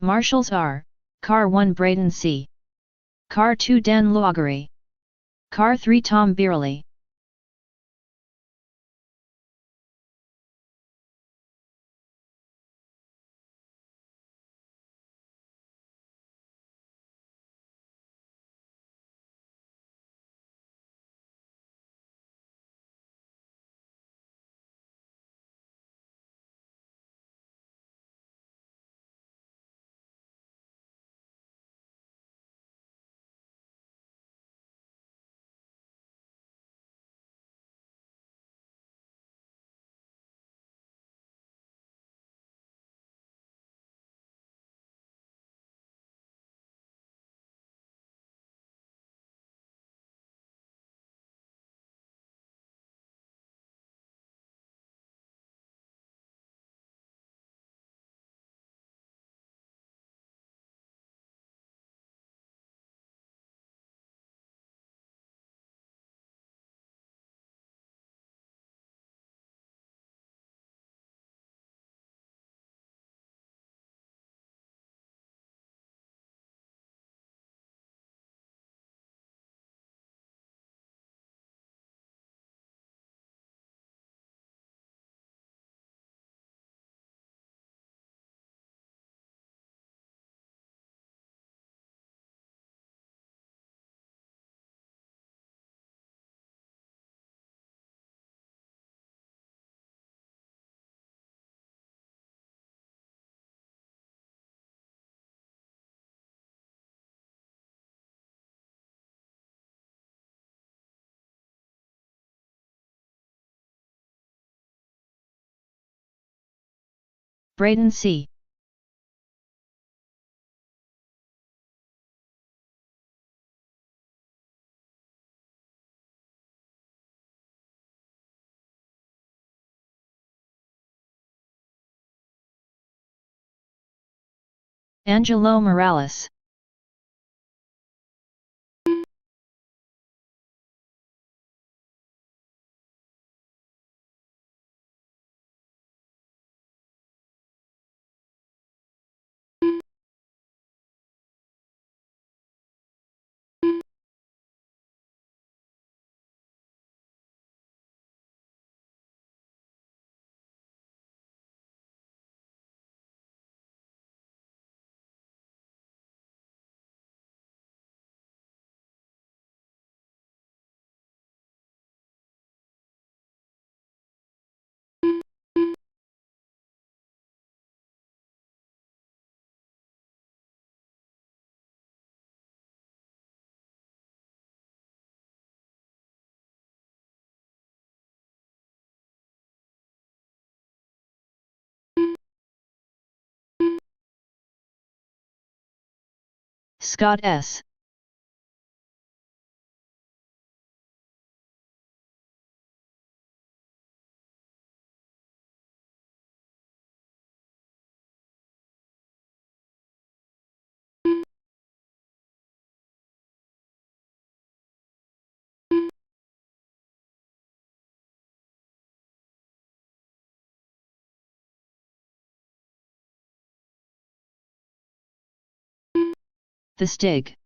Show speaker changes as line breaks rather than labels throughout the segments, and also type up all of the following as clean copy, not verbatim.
Marshals are, Car 1 Braden C. Car 2 Dan Loggery. Car 3 Tom Beerley. Braden C. Angelo Morales. Scott S. The Stig.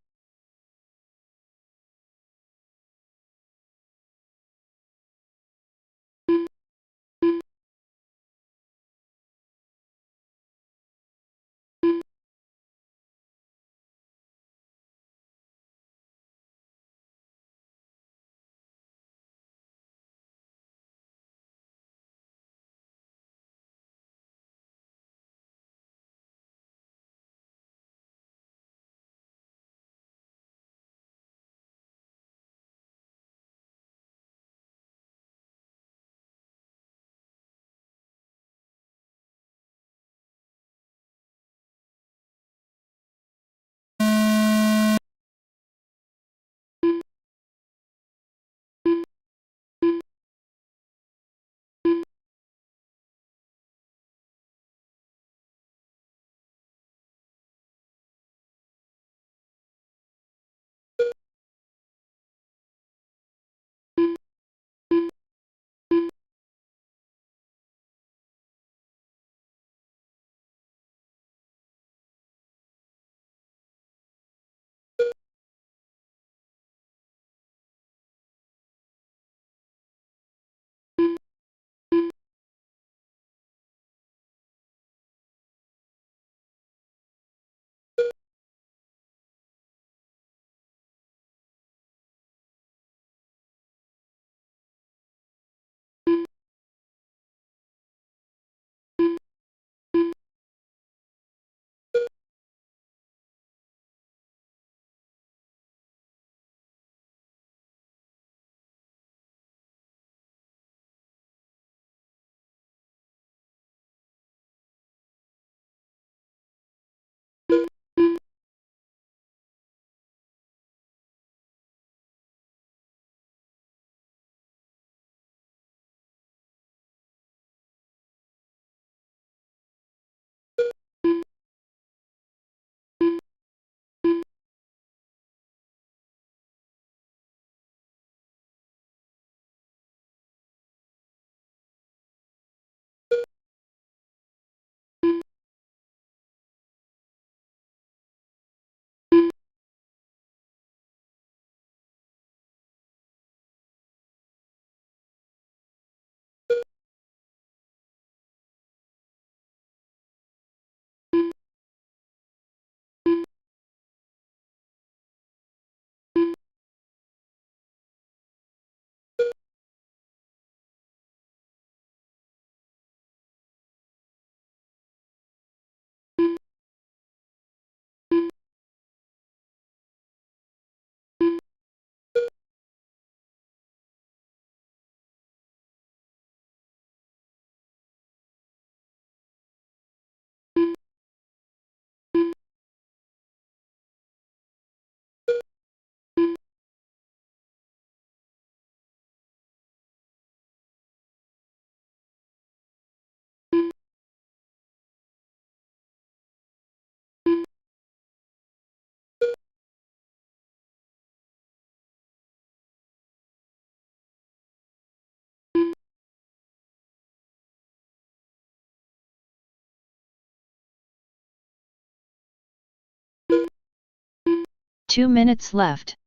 2 minutes left.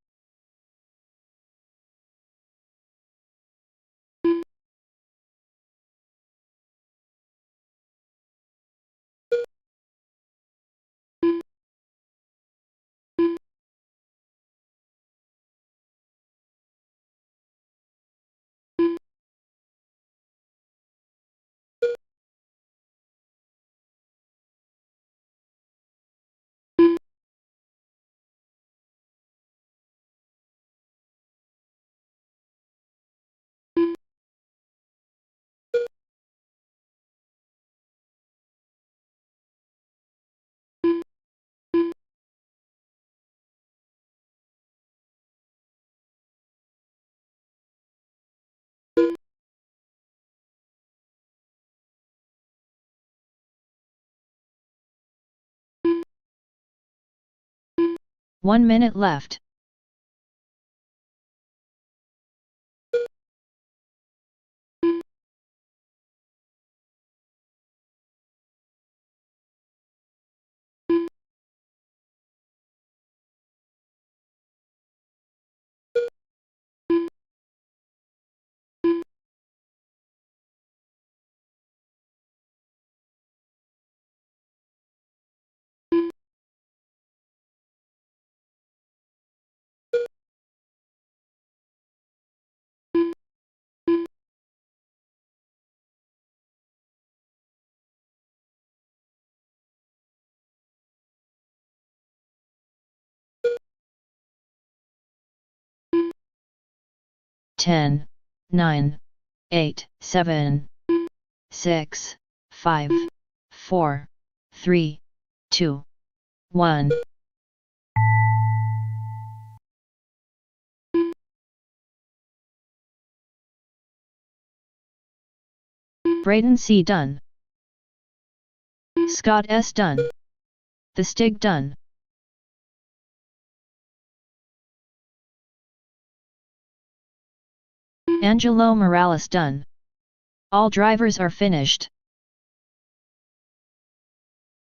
One minute left. Ten, 9, 8, 7, 6, 5, 4, 3, 2, 1. Brayden C. done. Scott S. done. The Stig done. Angelo Morales done. All drivers are finished.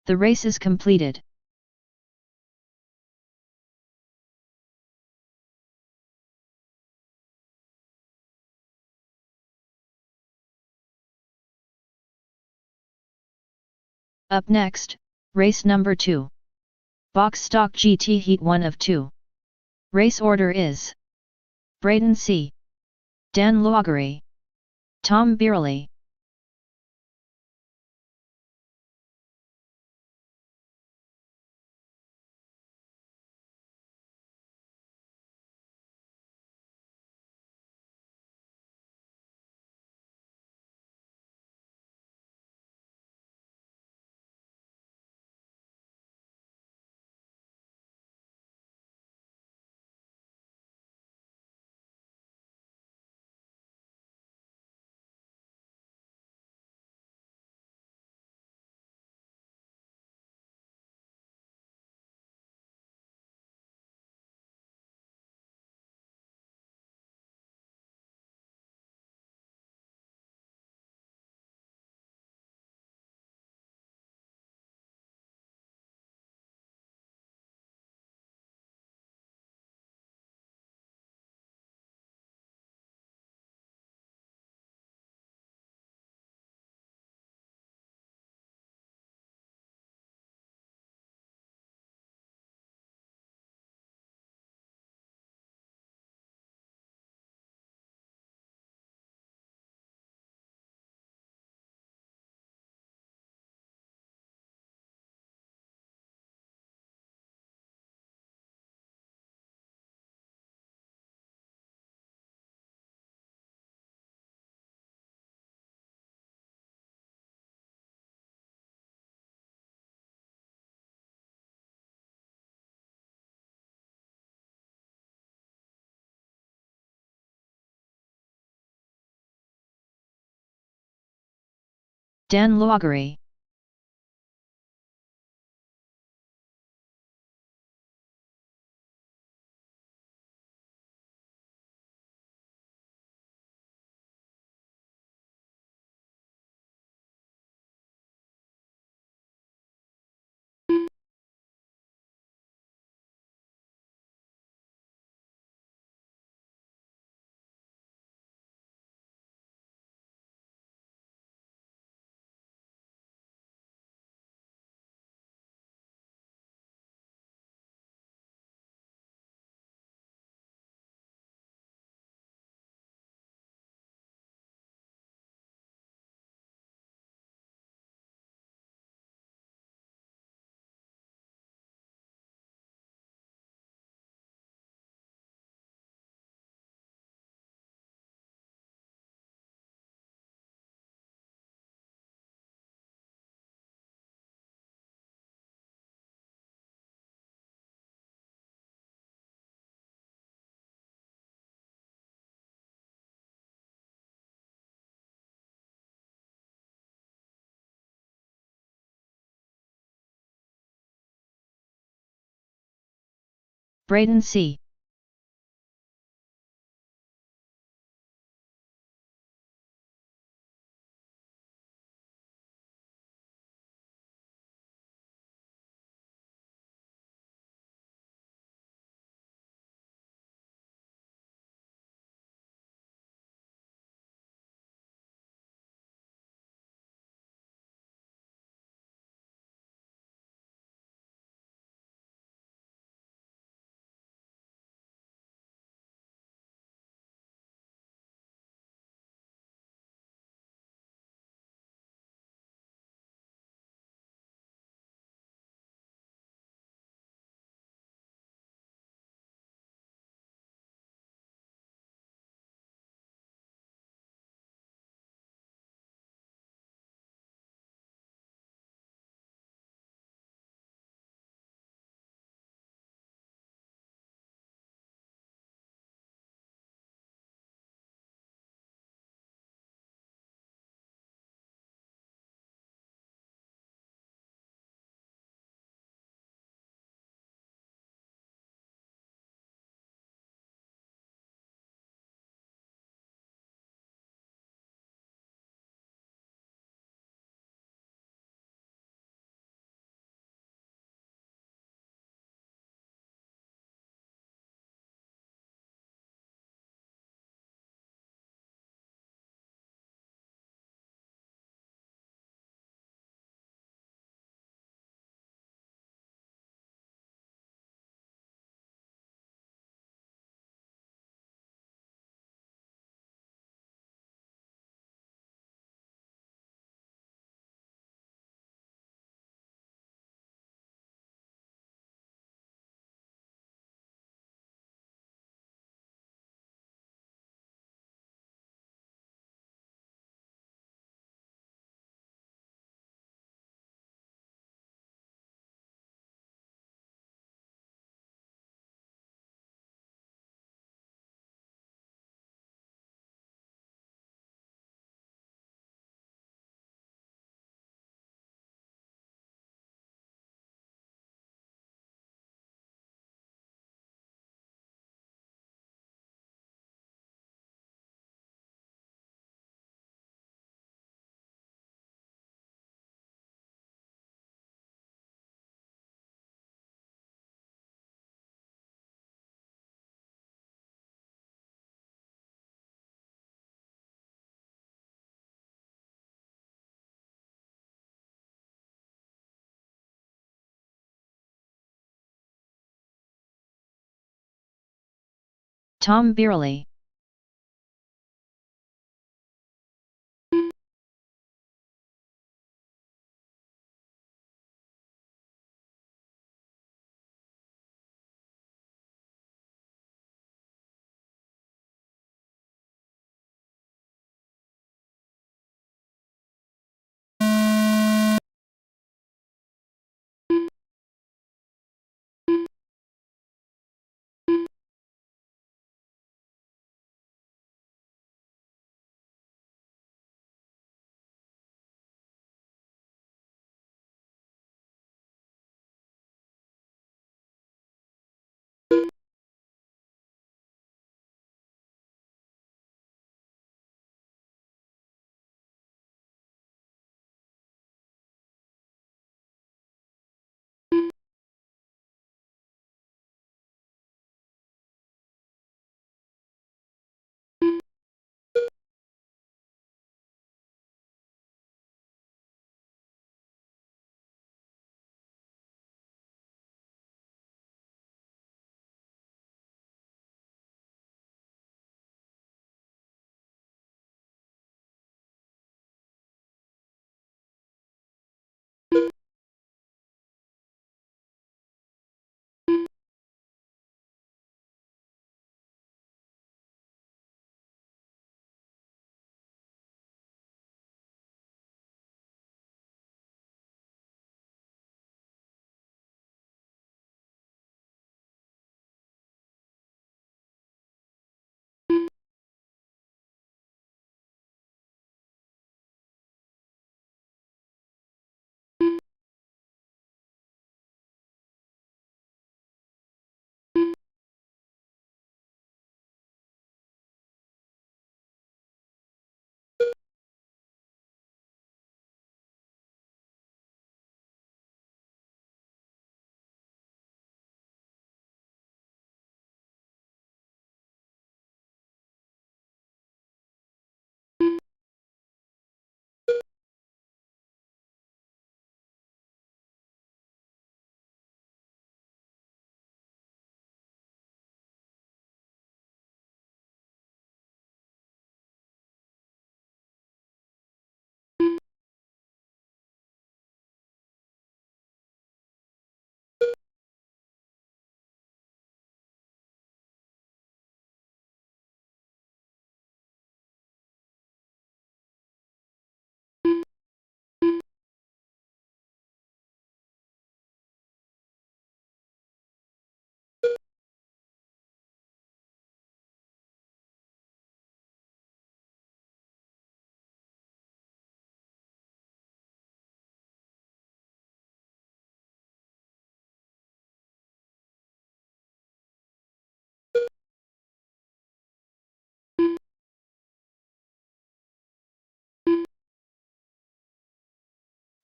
The race is completed. Up next, race number 2. Box Stock GT Heat 1 of 2. Race order is Brayden C. Dan Loughery, Tom Beerley. Dan Loughery. Braden C. Tom Beerley.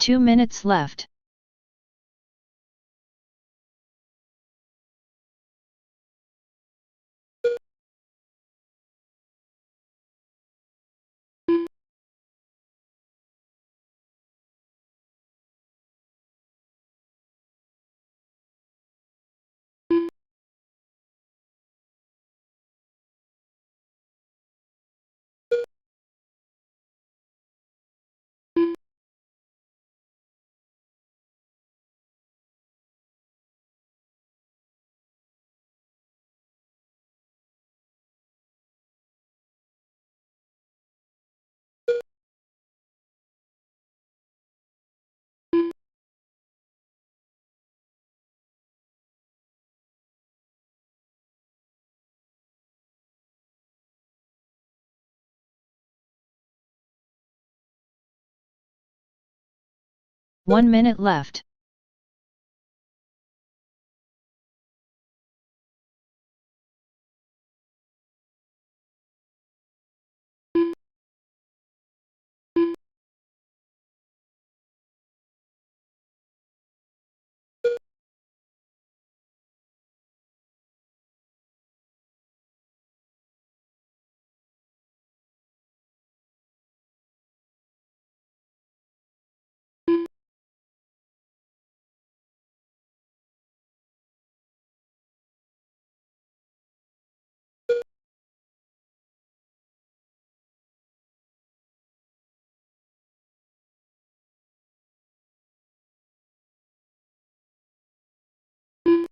2 minutes left. One minute left.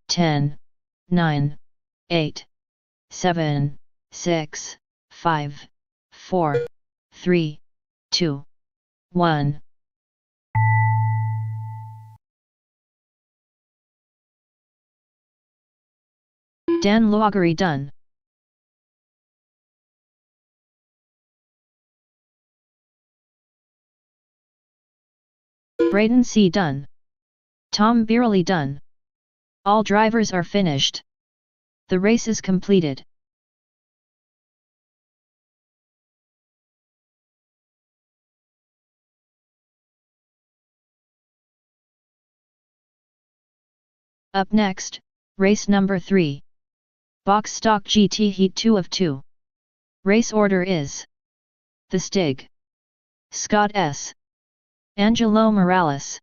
Ten, 9, 8, 7, 6, 5, 4, 3, 2, 1. Dan Loggery done. Braden C done. Tom Beerley done. All drivers are finished. The race is completed. Up next, race number 3. Box Stock GT Heat 2 of 2. Race order is: The Stig, Scott S., Angelo Morales.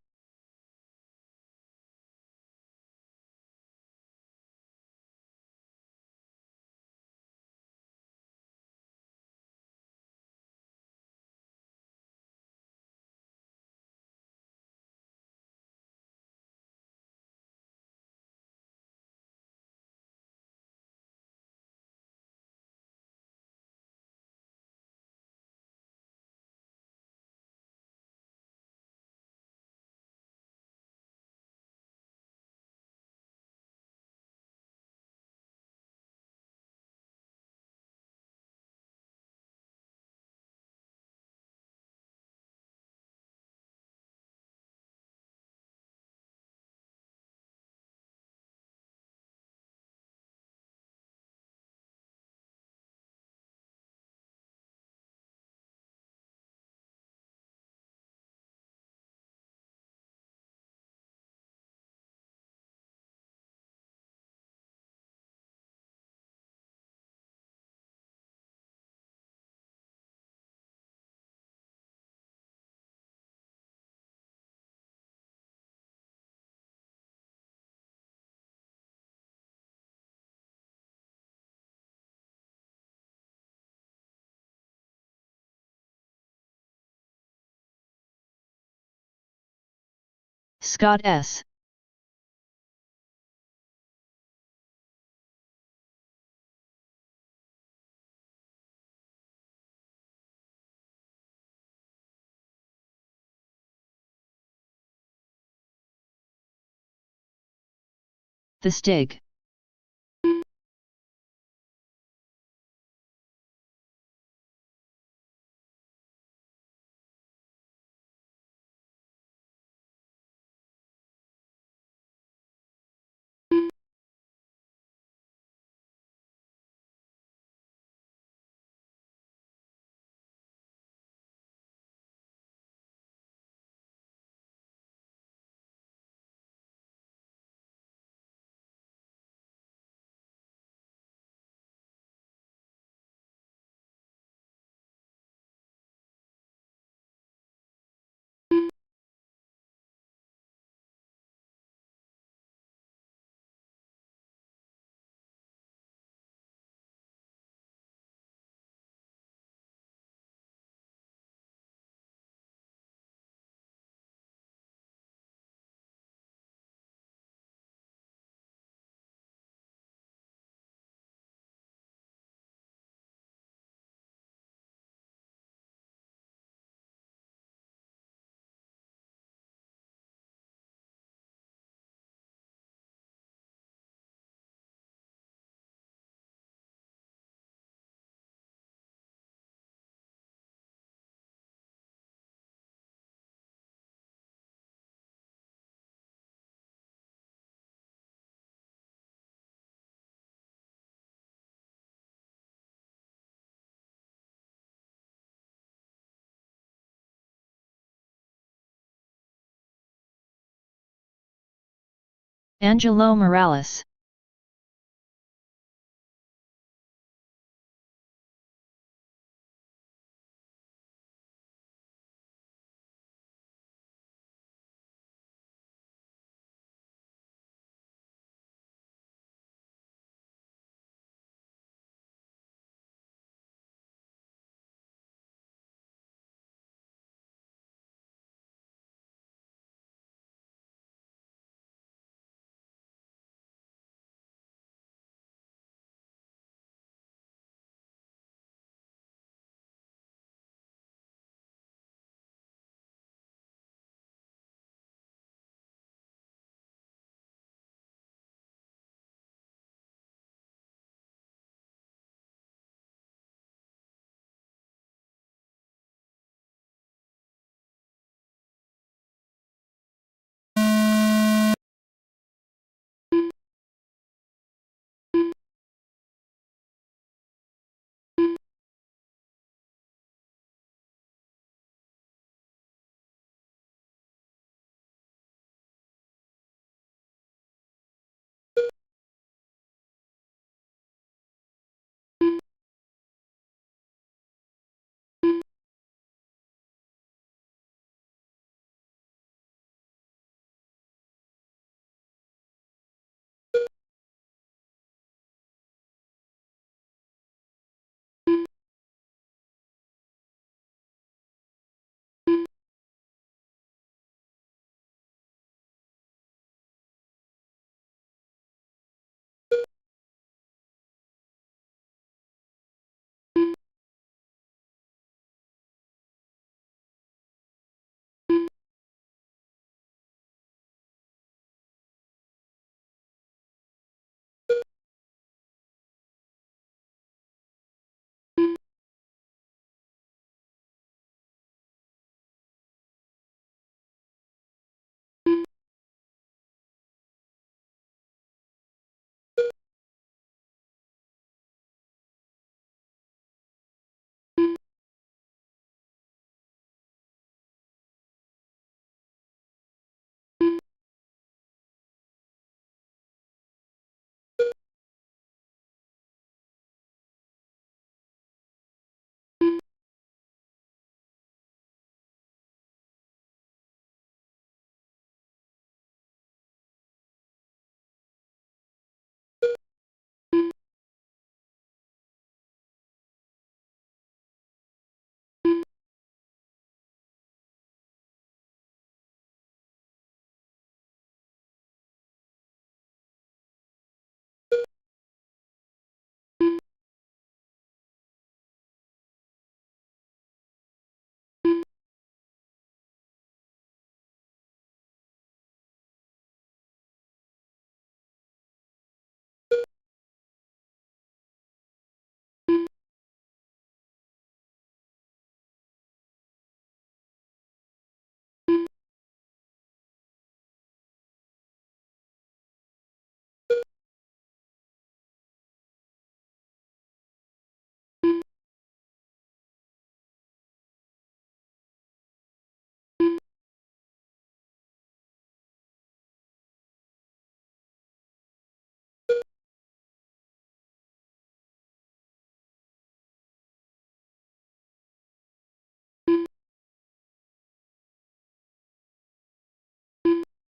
Scott S. The Stig. Angelo Morales.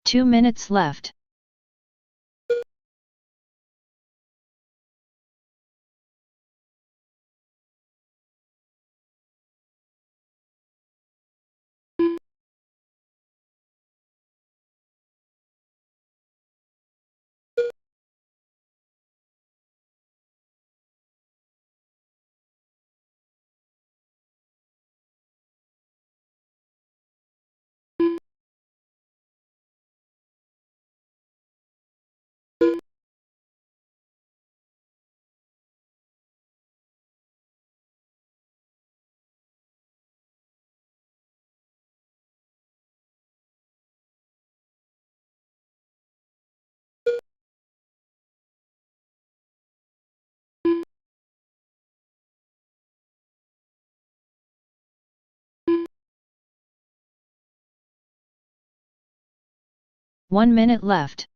Two minutes left. One minute left.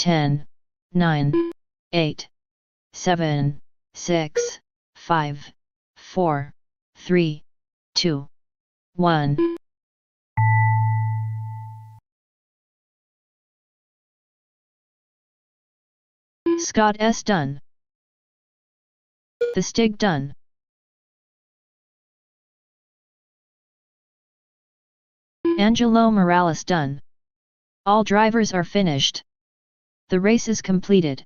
10, 9, 8, 7, 6, 5, 4, 3, 2, 1. Scott S. done. The Stig done. Angelo Morales done. All drivers are finished. The race is completed.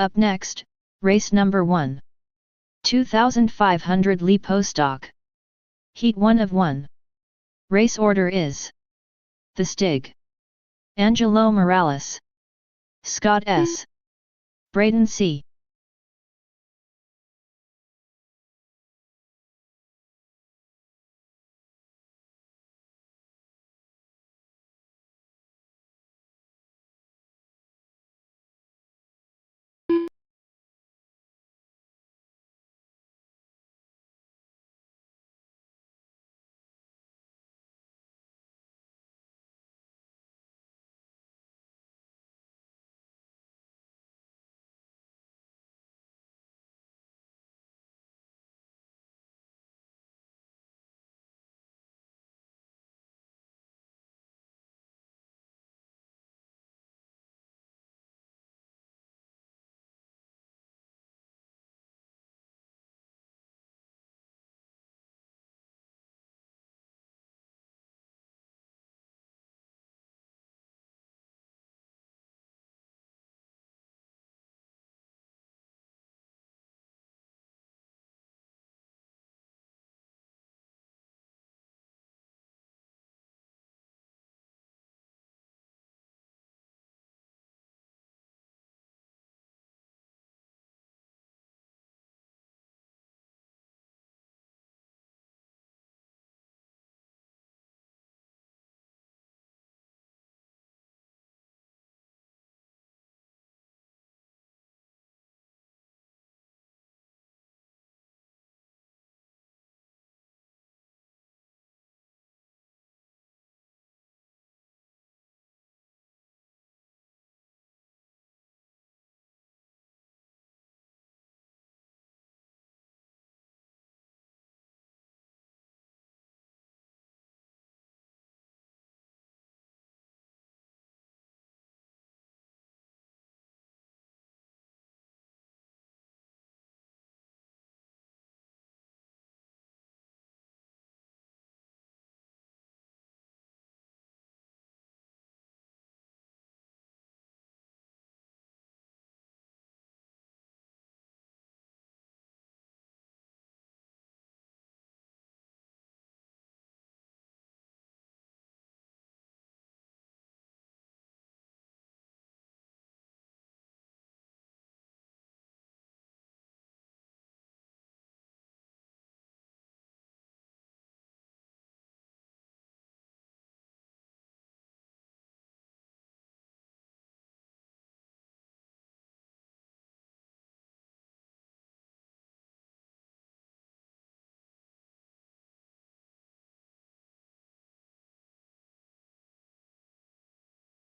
Up next, race number 1. 2500 Li Stock. Heat 1 of 1. Race order is: The Stig, Angelo Morales, Scott S., Braden C.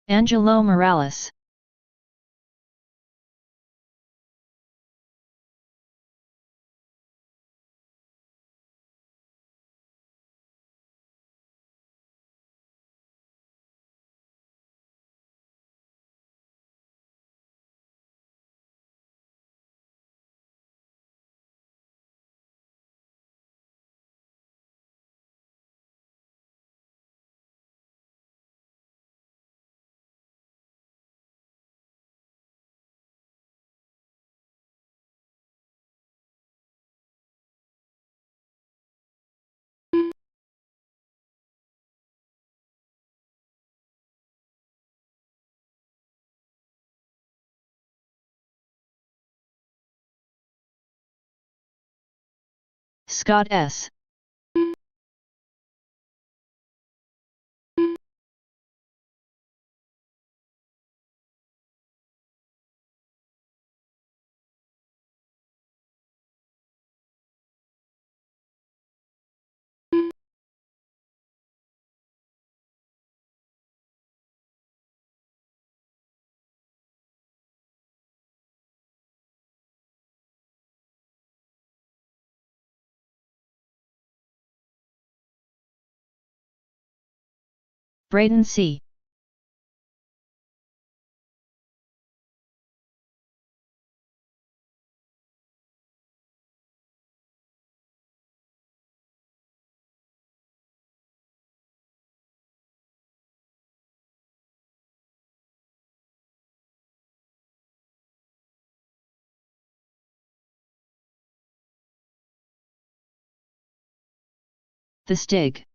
Angelo Morales. Scott S. Braden C. The Stig.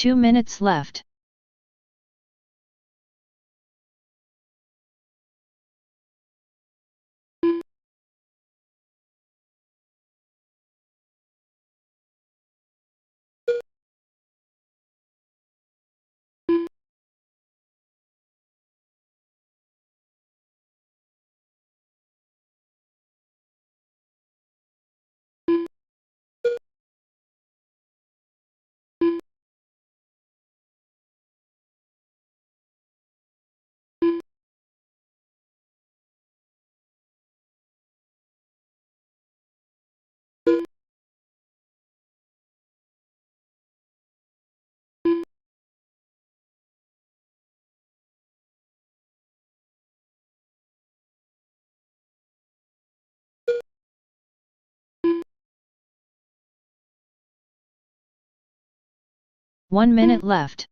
Two minutes left. 1 minute left.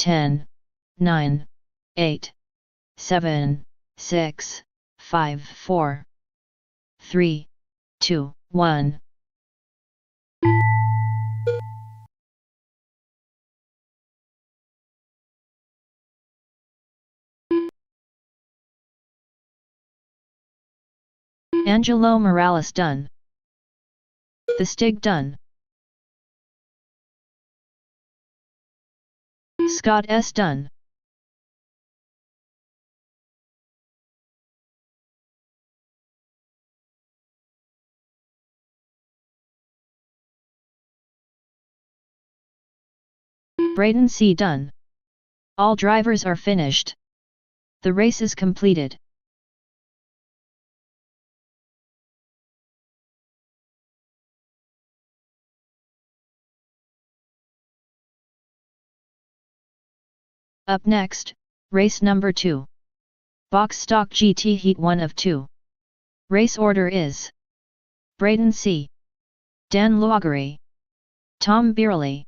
Ten, 9, 8, 7, 6, 5, 4, 3, 2, 1. Angelo Morales done. The Stig done. Scott S done. Braden C done. All drivers are finished. The race is completed. Up next, race number 2. Box Stock GT Heat 1 of 2. Race order is Braden C, Dan Luagari, Tom Beerley.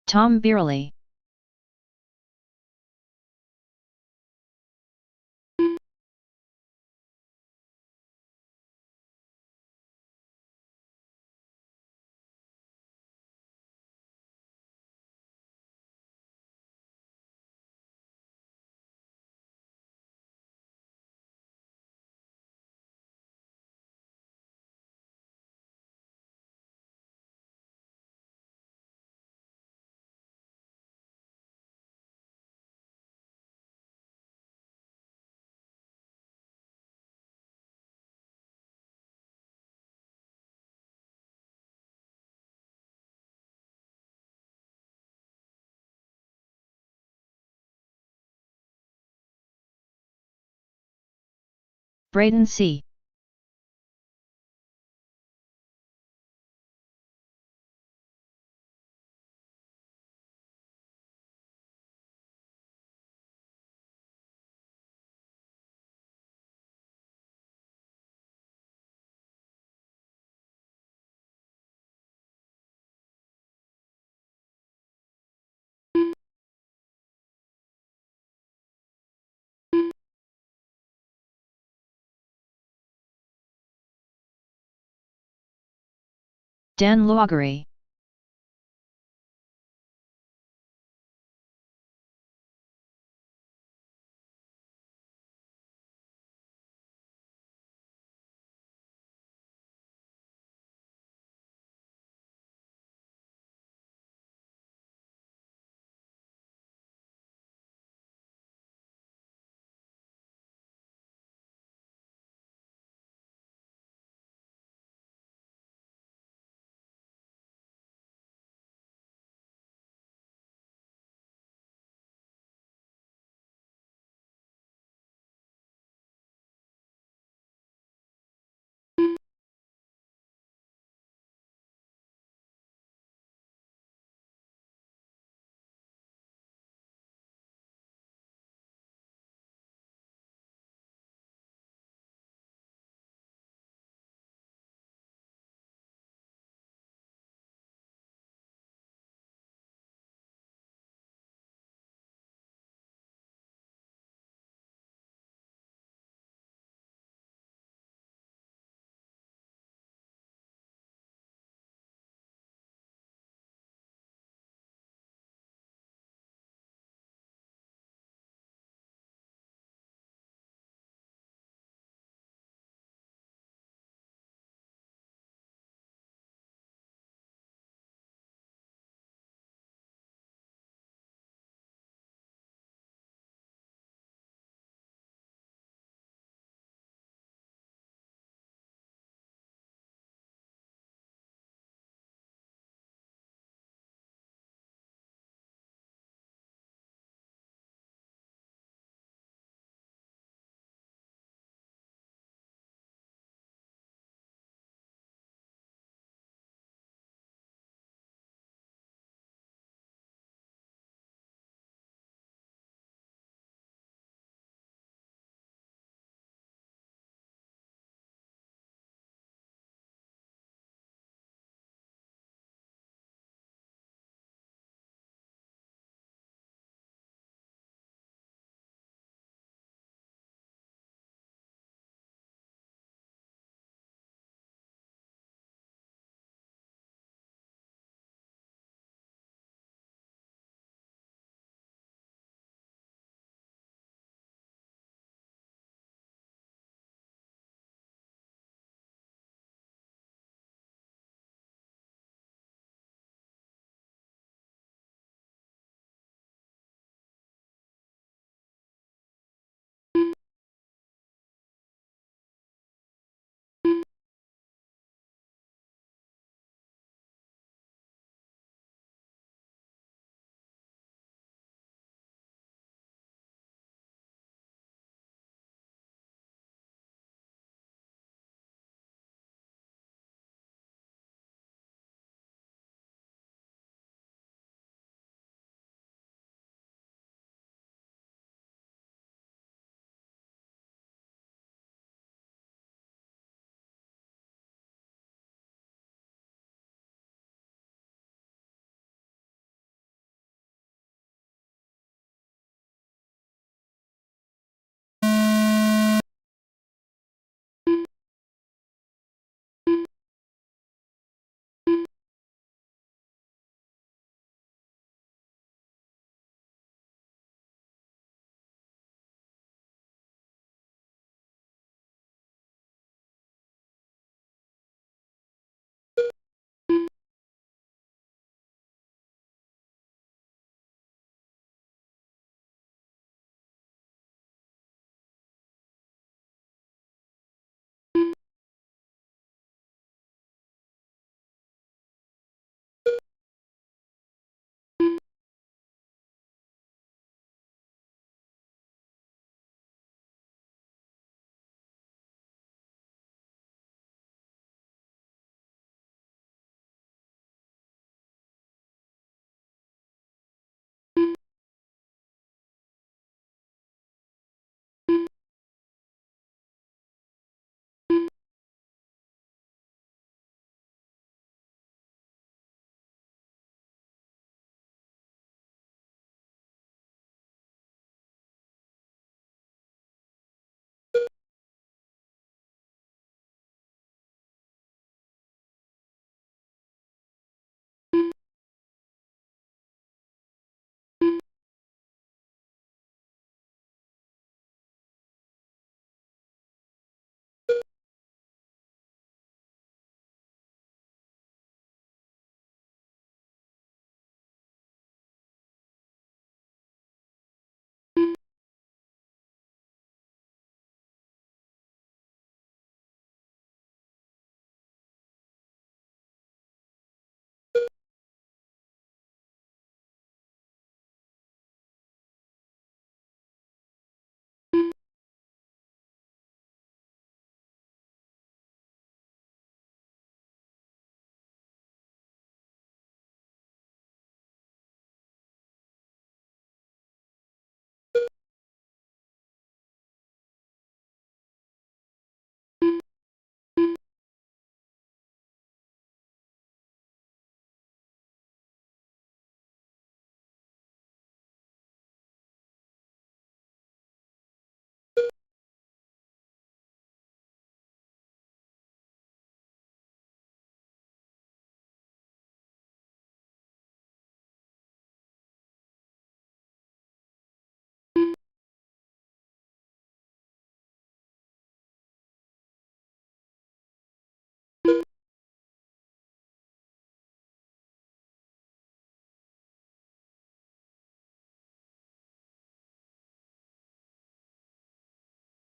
Tom Beerley. Braden C. Dan Loughery.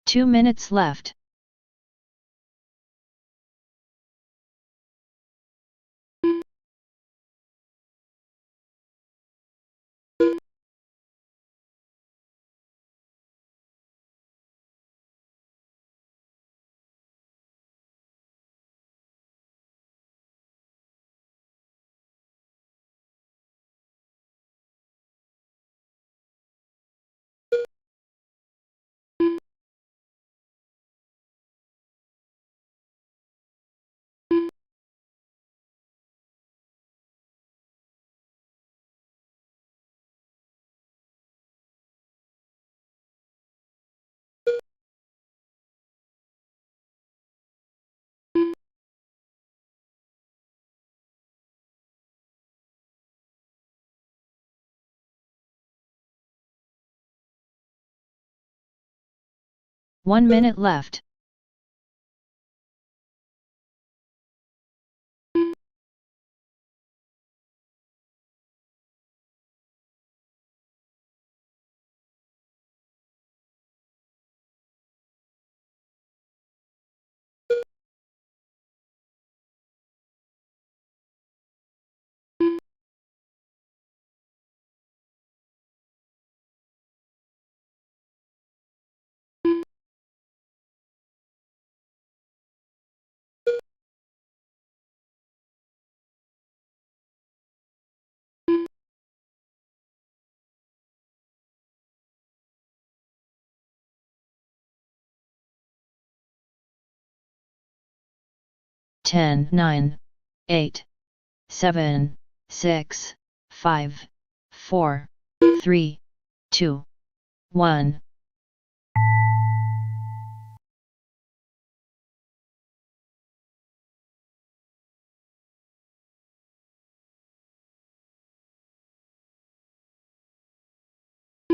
2 minutes left. One minute left. Ten, 9, 8, 7, 6, 5, 4, 3, 2, 1.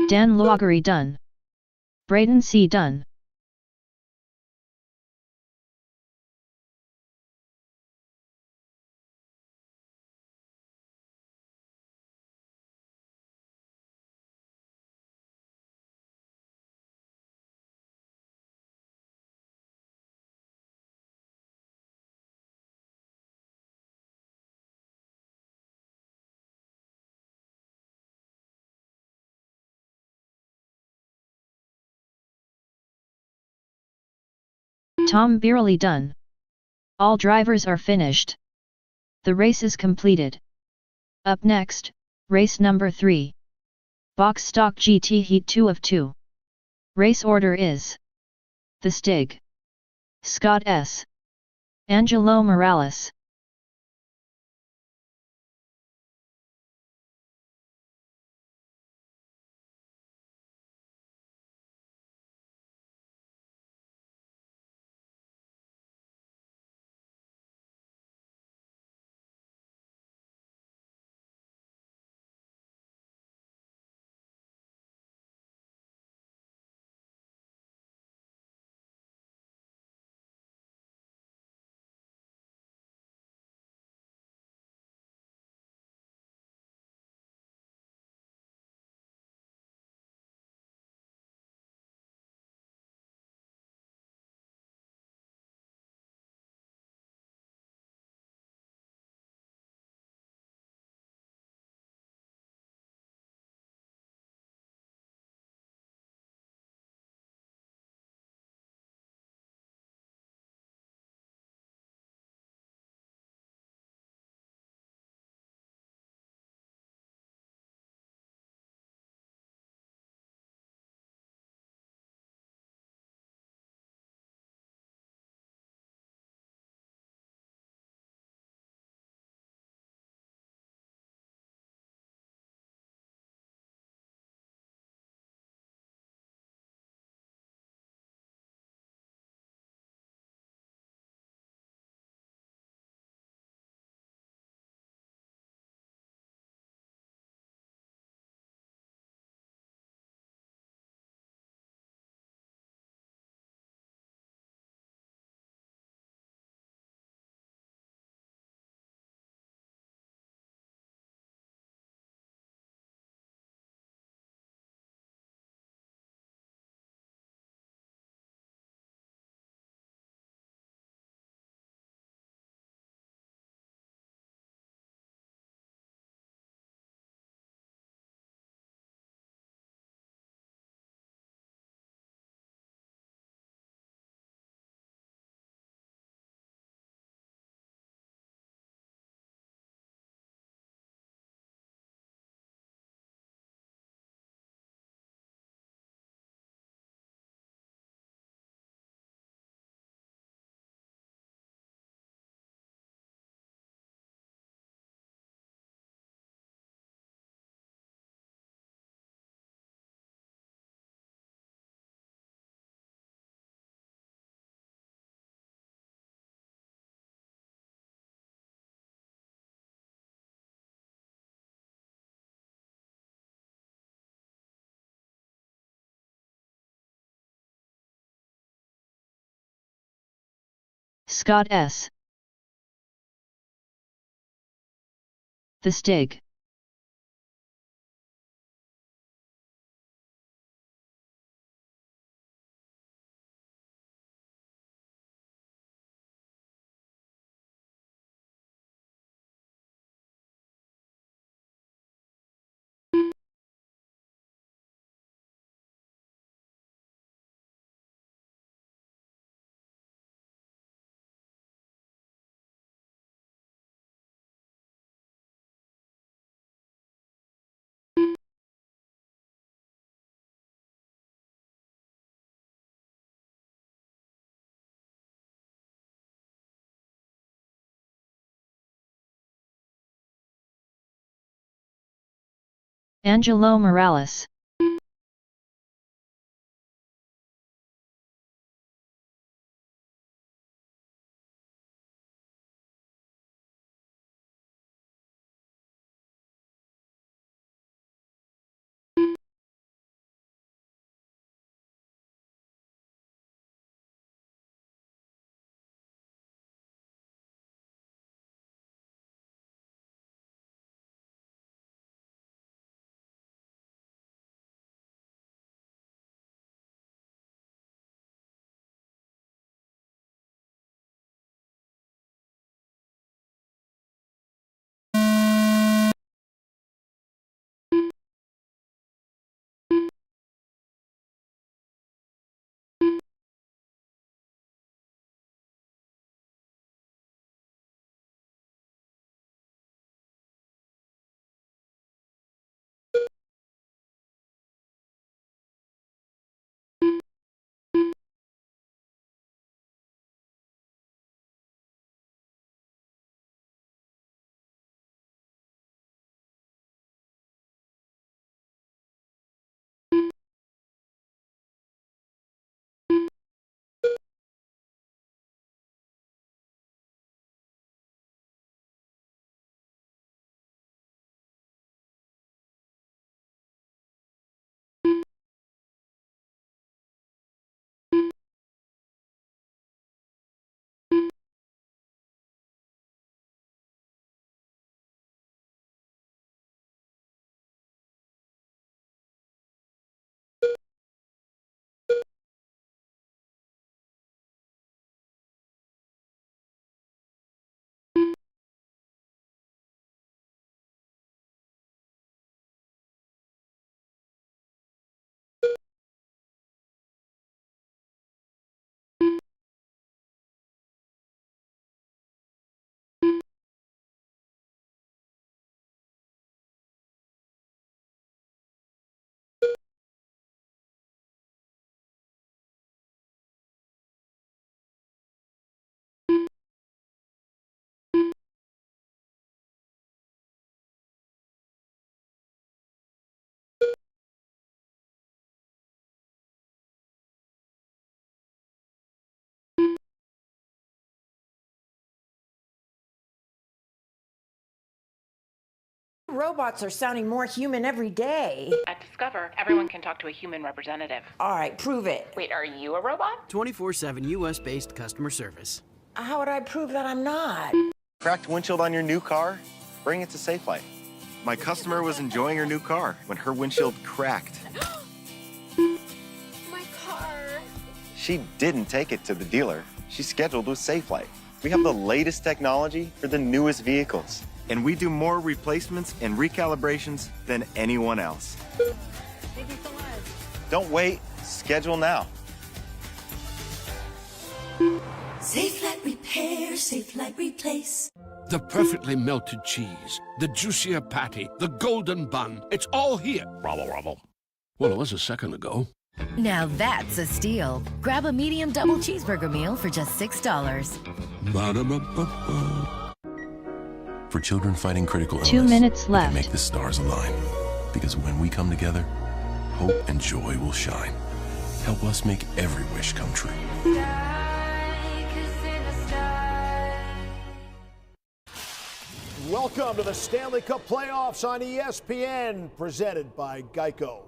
Dan Loggery done. Braden C done. Tom Beerley done. All drivers are finished. The race is completed. Up next, race number 3. Box Stock GT Heat 2 of 2. Race order is: The Stig, Scott S. Angelo Morales. Scott S. The Stig. Angelo Morales.
Robots are sounding more human every day.
At Discover, everyone can talk to a human representative.
All right, prove it.
Wait, are you a robot?
24/7 US-based customer service.
How would I prove that I'm not?
Cracked windshield on your new car? Bring it to Safelight. My customer was enjoying her new car when her windshield cracked.
My car.
She didn't take it to the dealer. She scheduled with Safelight. We have the latest technology for the newest vehicles. And we do more replacements and recalibrations than anyone else.
Thank you so much.
Don't wait. Schedule now.
Safelight Repair, Safelight Replace.
The perfectly melted cheese, the juicier patty, the golden bun. It's all here. Rubble, rubble. Well, it was a second ago.
Now that's a steal. Grab a medium double cheeseburger meal for just $6.
Ba-da-ba-ba-ba.
For children fighting critical illness,
2 minutes
we
left.
can make the stars align. Because when we come together, hope and joy will shine. Help us make every wish come true.
Welcome to the Stanley Cup playoffs on ESPN, presented by Geico.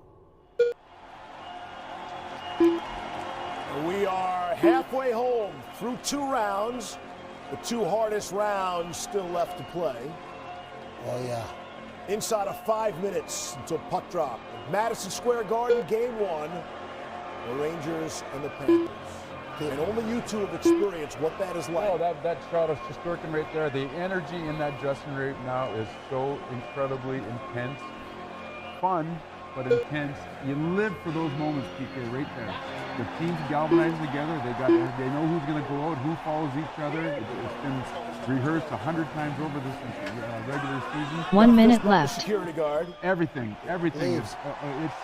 We are halfway home through 2 rounds. The 2 hardest rounds still left to play.
Oh, yeah.
Inside of 5 minutes until puck drop. Madison Square Garden, game 1. The Rangers and the Panthers. And only you two have experienced what that is like.
Oh, that shot is just working right there. The energy in that dressing room right now is so incredibly intense. Fun, but intense. You live for those moments, PK, right there. The team's galvanizing together. They know who's going to go out, who follows each other. It's been rehearsed 100 times over this regular season.
1 minute left.
Security guard.
Everything is.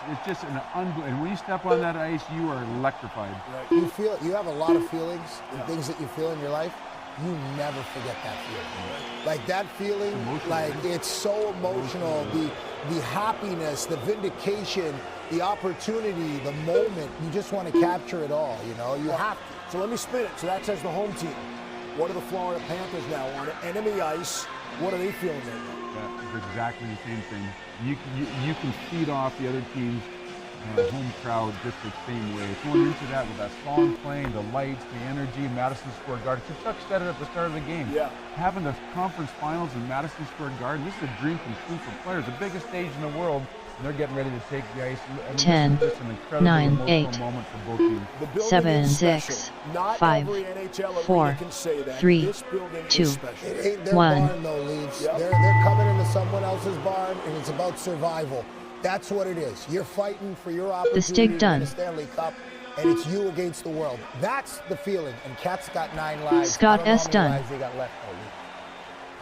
It's just an unbelievable. And when you step on that ice, you are electrified.
Right. You have a lot of feelings and things that you feel in your life. You never forget that feeling. Like that feeling, it's so emotional. The happiness, the vindication, the opportunity, the moment. You just want to capture it all. You have to.
So let me spin it. So that says the home team. What are the Florida Panthers now on enemy ice? What are they feeling right now?
That's exactly the same thing. You can feed off the other team's home crowd just the same way. Going into that with that song playing, the lights, the energy, Madison Square Garden. Chuck said it at the start of the game.
Yeah.
Having the conference finals in Madison Square Garden, this is a dream come true for players. The biggest stage in the world. And they're getting ready to take the ice.
10, 9, 8,
moment for both teams.
7, 6, 5, 4, 3, 2,
it ain't their
1.
barn, though, Leaves. They're coming into someone else's barn, and it's about survival. That's what it is. You're fighting for your opportunity
The stick done.
to win a Stanley Cup, and it's you against the world. That's the feeling. And Cat's got 9 lives.
Scott
I don't know
S.
how many
done.
lives they got left, though.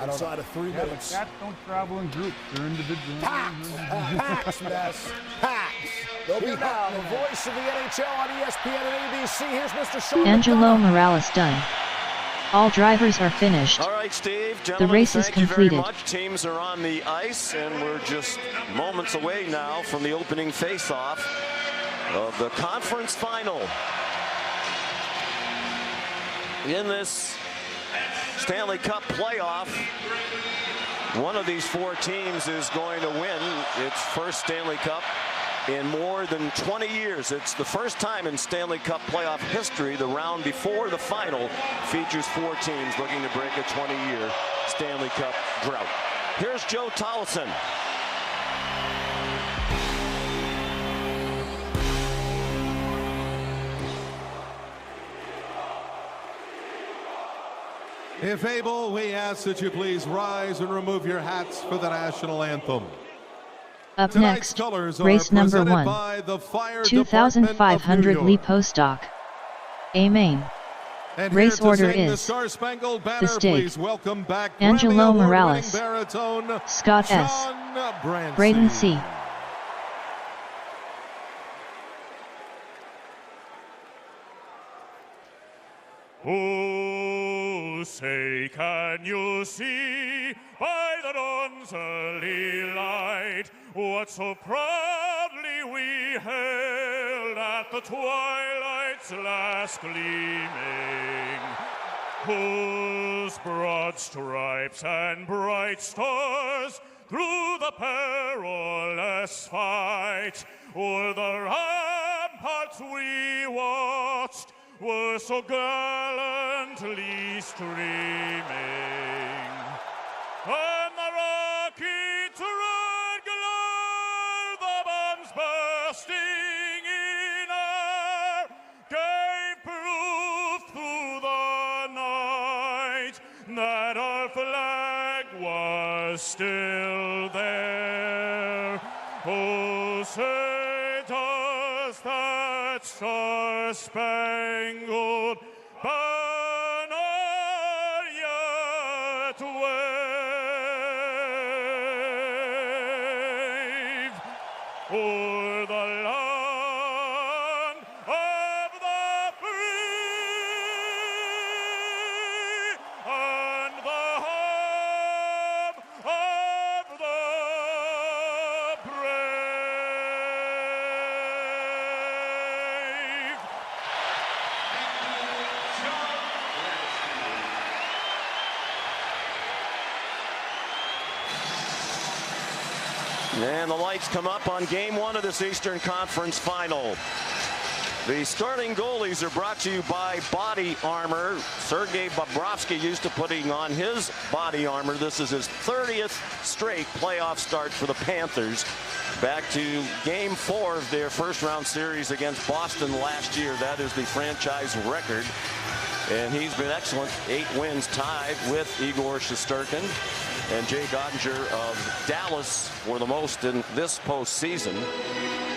Inside of 3 minutes.
Cats don't travel in groups. They're individual.
Packs, mess. Packs. They'll be now the voice of the NHL on ESPN and ABC. Here's Mr. Sean
Angelo Morales done. All drivers are finished.
All right, Steve.
The race is
thank you
completed.
very much. Teams are on the ice, and we're just moments away now from the opening face-off of the conference final. In this Stanley Cup playoff, one of these 4 teams is going to win its first Stanley Cup in more than 20 years. It's the first time in Stanley Cup playoff history the round before the final features 4 teams looking to break a 20-year Stanley Cup drought. Here's Joe Tolleson.
If able, we ask that you please rise and remove your hats for the national anthem.
Up
Tonight's
next,
colors are
race number
presented
1,
by the Fire
2,500
Department
Lee
of New York.
Postock. A main.
And
Race
here to
order
sing the
is
Star-Spangled Banner,
the stake,
please welcome back
Angelo
Grammy Award-winning
Morales,
baritone,
Scott S.
Sean Brancy.
Braden C.
Oh, say, can you see by the dawn's early light what so proudly we hailed at the twilight's last gleaming, whose broad stripes and bright stars through the perilous fight o'er the ramparts we watched were so gallantly streaming, and the rockets red glare, the bombs bursting in air, gave proof through the night that our flag was still there. Oh, say does that star-spangled banner yet wave o'er the land of the free and the home of the brave.
And the lights come up on game 1 of this Eastern Conference final. The starting goalies are brought to you by Body Armor. Sergei Bobrovsky used to putting on his body armor. This is his 30th straight playoff start for the Panthers. Back to Game 4 of their first-round series against Boston last year. That is the franchise record. And he's been excellent. 8 wins, tied with Igor Shesterkin and Jay Ottinger of Dallas for the most in this postseason.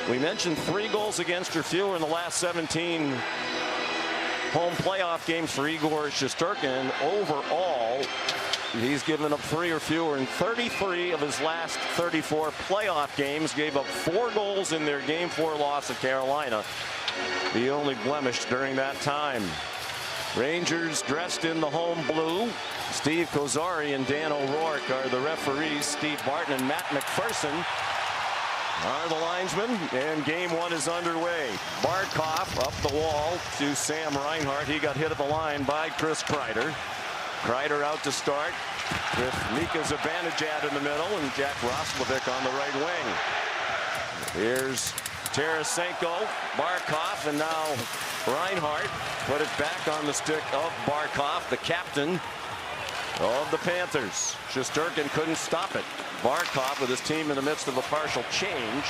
We mentioned 3 goals against or fewer in the last 17 home playoff games for Igor Shesterkin. Overall, he's given up 3 or fewer in 33 of his last 34 playoff games. Gave up 4 goals in their Game 4 loss at Carolina. The only blemish during that time. Rangers dressed in the home blue. Steve Kozari and Dan O'Rourke are the referees. Steve Barton and Matt McPherson are the linesmen, and Game 1 is underway. Barkov up the wall to Sam Reinhart. He got hit at the line by Chris Kreider. Kreider out to start with Mika Zibanejad in the middle and Jack Roslovic on the right wing. Here's Tarasenko, Barkov, and now Reinhart put it back on the stick of Barkov, the captain of the Panthers. Shesterkin couldn't stop it. Barkov with his team in the midst of a partial change.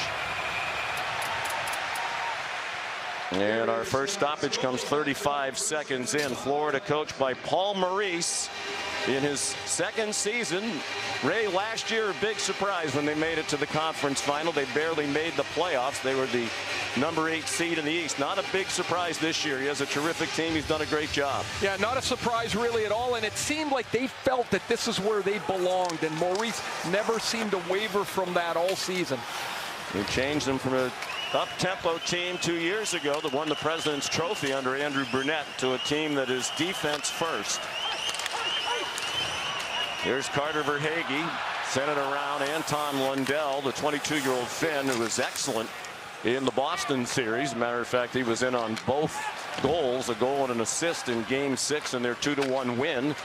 And our first stoppage comes 35 seconds in. Florida coached by Paul Maurice in his second season. Ray, last year, a big surprise when they made it to the conference final. They barely made the playoffs. They were the number 8 seed in the East. Not a big surprise this year. He has a terrific team. He's done a great job.
Yeah, not a surprise really at all. And it seemed like they felt that this is where they belonged. And Maurice never seemed to waver from that all season.
He changed them from a up-tempo team 2 years ago that won the President's Trophy under Andrew Brunette to a team that is defense first. Here's Carter Verhaeghe, sent it around. Anton Lundell, the 22-year-old Finn, who was excellent in the Boston series. Matter of fact, he was in on both goals, a goal and an assist in Game 6 in their 2-1 win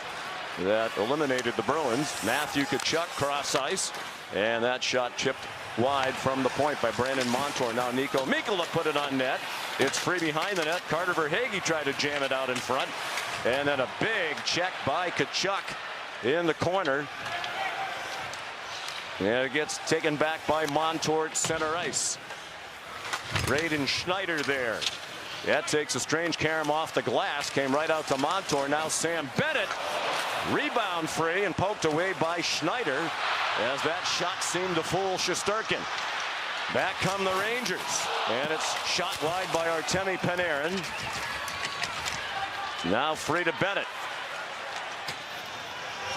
that eliminated the Bruins. Matthew Tkachuk cross ice, and that shot chipped wide from the point by Brandon Montour. Now Nico Mikkola put it on net. It's free behind the net. Carter Verhaeghe tried to jam it out in front, and then a big check by Tkachuk in the corner. And it gets taken back by Montour at center ice. Braden Schneider there. That takes a strange carom off the glass. Came right out to Montour. Now Sam Bennett. Rebound free and poked away by Schneider as that shot seemed to fool Shesterkin. Back come the Rangers. And it's shot wide by Artemi Panarin. Now free to Bennett.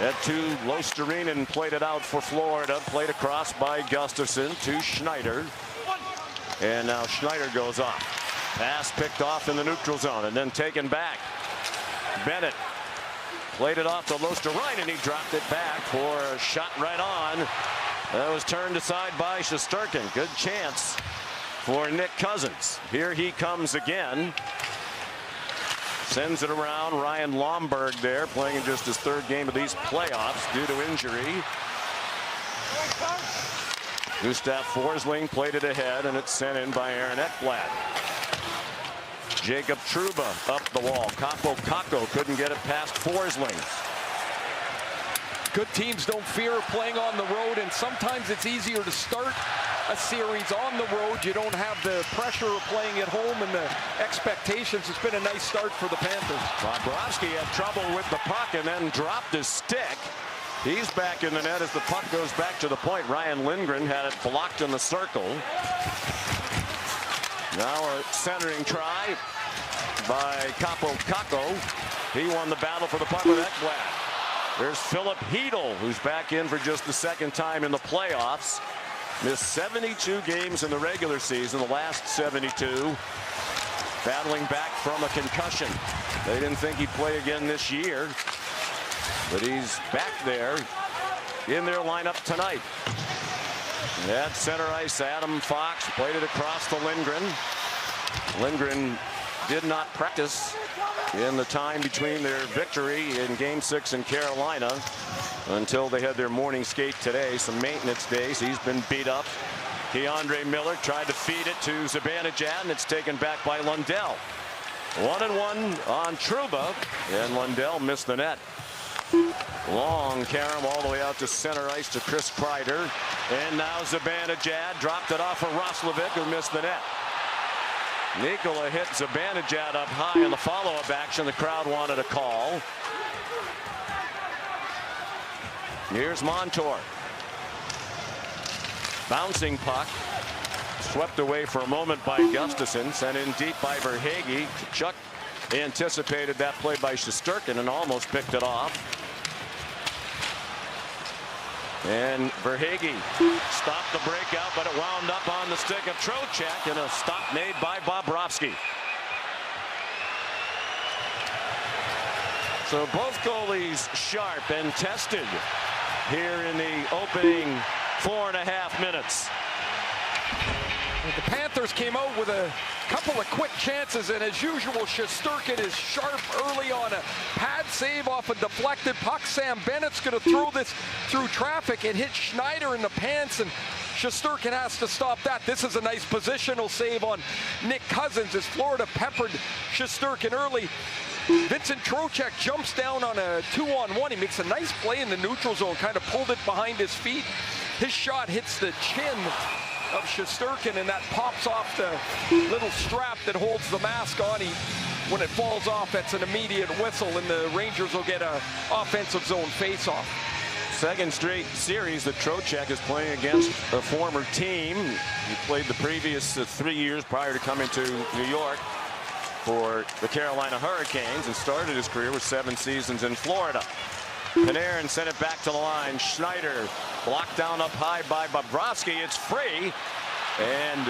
That to Losterinen, played it out for Florida. Played across by Gustafsson to Schneider. And now Schneider goes off. Pass picked off in the neutral zone and then taken back. Bennett played it off to Losterinen. He dropped it back for a shot right on. That was turned aside by Shesterkin. Good chance for Nick Cousins. Here he comes again. Sends it around. Ryan Lomberg there, playing in just his 3rd game of these playoffs due to injury. Gustav Forsling played it ahead, and it's sent in by Aaron Ekblad. Jacob Trouba up the wall. Capo Caco couldn't get it past Forsling.
Good teams don't fear playing on the road, and sometimes it's easier to start a series on the road. You don't have the pressure of playing at home and the expectations. It's been a nice start for the Panthers.
Bobrovsky had trouble with the puck and then dropped his stick. He's back in the net as the puck goes back to the point. Ryan Lindgren had it blocked in the circle. Now a centering try by Capo Caco. He won the battle for the puck with Ekblad. There's Philip Hedl, who's back in for just the 2nd time in the playoffs. Missed 72 games in the regular season, the last 72. Battling back from a concussion. They didn't think he'd play again this year, but he's back there in their lineup tonight. At center ice, Adam Fox played it across to Lindgren. Lindgren did not practice in the time between their victory in Game 6 in Carolina until they had their morning skate today. Some maintenance days. He's been beat up. Keandre Miller tried to feed it to Zibanejad, and it's taken back by Lundell. 1-1 on Trouba, and Lundell missed the net. Long carom all the way out to center ice to Chris Kreider. And now Zibanejad dropped it off of Roslovic, who missed the net. Nikola hit Zibanejad up high in the follow-up action. The crowd wanted a call. Here's Montour. Bouncing puck. Swept away for a moment by Gustafsson. Sent in deep by Verhaeghe. Chuck anticipated that play by Shesterkin and almost picked it off. And Verhaeghe stopped the breakout, but it wound up on the stick of Trocheck, and a stop made by Bobrovsky. So both goalies sharp and tested here in the opening 4.5 minutes.
The Panthers came out with a couple of quick chances, and as usual, Shesterkin is sharp early on a pad save off a deflected puck. Sam Bennett's going to throw this through traffic. It hit Schneider in the pants, and Shesterkin has to stop that. This is a nice positional save on Nick Cousins as Florida peppered Shesterkin early. Vincent Trocheck jumps down on a 2-on-1. He makes a nice play in the neutral zone, kind of pulled it behind his feet. His shot hits the chin of Shesterkin, and that pops off the little strap that holds the mask on. When it falls off, that's an immediate whistle, and the Rangers will get an offensive zone face-off.
Second straight series that Trocheck is playing against a former team. He played the previous 3 years prior to coming to New York for the Carolina Hurricanes, and started his career with 7 seasons in Florida. Panarin sent it back to the line. Schneider blocked down up high by Bobrovsky. It's free, and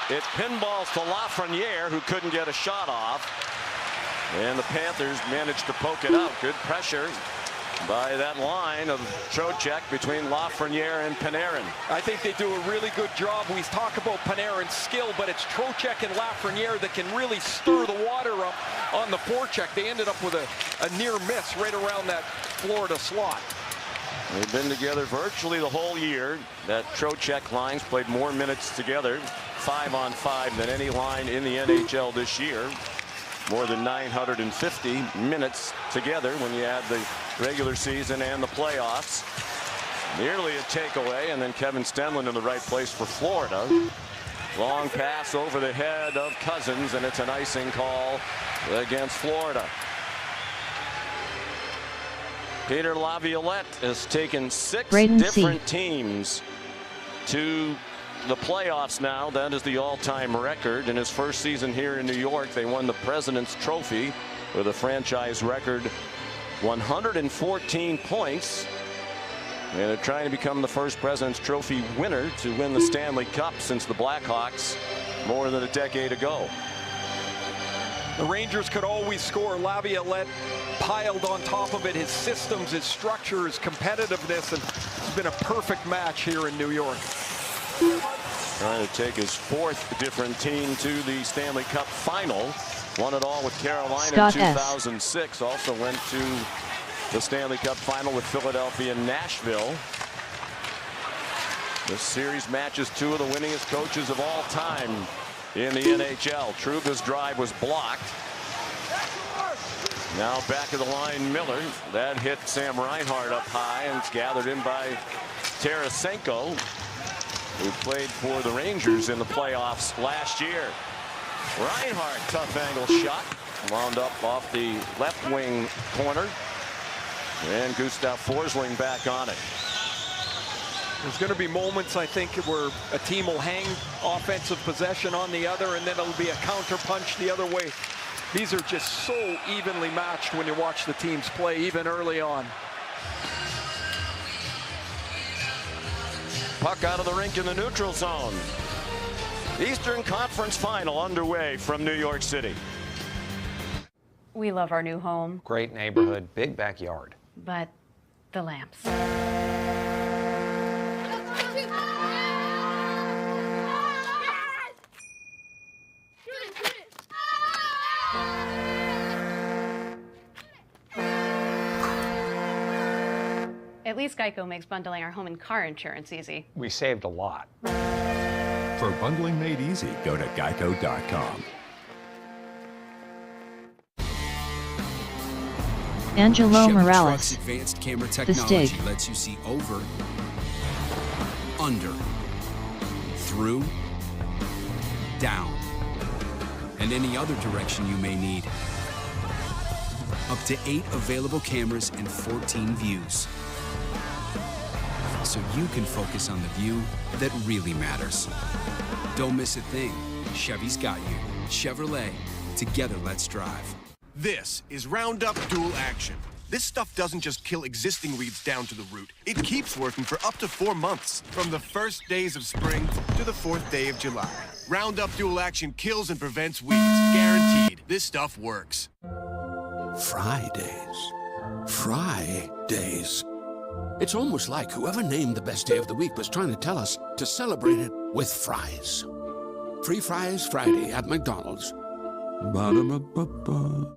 it pinballs to Lafreniere, who couldn't get a shot off. And the Panthers managed to poke it out. Good pressure by that line of Trocheck between Lafreniere and Panarin.
I think they do a really good job. We talk about Panarin's skill, but it's Trocheck and Lafreniere that can really stir the water up on the forecheck. They ended up with a near miss right around that Florida slot.
They've been together virtually the whole year. That Trocheck line's played more minutes together, 5-on-5, than any line in the NHL this year. More than 950 minutes together when you add the regular season and the playoffs. Nearly a takeaway, and then Kevin Stenlund in the right place for Florida. Long pass over the head of Cousins, and it's an icing call against Florida. Peter Laviolette has taken 6 different teams to the playoffs now. That is the all-time record. In his first season here in New York, they won the President's Trophy with a franchise record 114 points. And they're trying to become the first President's Trophy winner to win the Stanley Cup since the Blackhawks more than a decade ago.
The Rangers could always score. Laviolette piled on top of it. His systems, his structure, his competitiveness, and it's been a perfect match here in New York.
Trying to take his 4th different team to the Stanley Cup final. Won it all with Carolina in 2006. Also went to the Stanley Cup final with Philadelphia and Nashville. This series matches 2 of the winningest coaches of all time in the NHL. Trouba's drive was blocked. Now back of the line, Miller. That hit Sam Reinhart up high, and it's gathered in by Tarasenko, who played for the Rangers in the playoffs last year. Reinhart, tough angle shot. Wound up off the left wing corner. And Gustav Forsling back on it.
There's going to be moments, I think, where a team will hang offensive possession on the other, and then it'll be a counter punch the other way. These are just so evenly matched when you watch the teams play, even early on.
Puck out of the rink in the neutral zone. Eastern Conference Final underway from New York City.
We love our new home.
Great neighborhood, big backyard.
But the lamps. At least Geico makes bundling our home and car insurance easy.
We saved a lot.
For bundling made easy, go to geico.com.
Angelo
Chevy
Morales.
Truck's advanced camera
The
technology
Stig.
lets you see over, under, through, down, and any other direction you may need. Up to 8 available cameras and 14 views. So you can focus on the view that really matters. Don't miss a thing. Chevy's got you. Chevrolet. Together, let's drive.
This is Roundup Dual Action. This stuff doesn't just kill existing weeds down to the root. It keeps working for up to 4 months, from the first days of spring to the 4th day of July. Roundup Dual Action kills and prevents weeds. Guaranteed. This stuff works.
Fridays. It's almost like whoever named the best day of the week was trying to tell us to celebrate it with fries. Free Fries Friday at McDonald's. Ba-da-ba-ba-ba.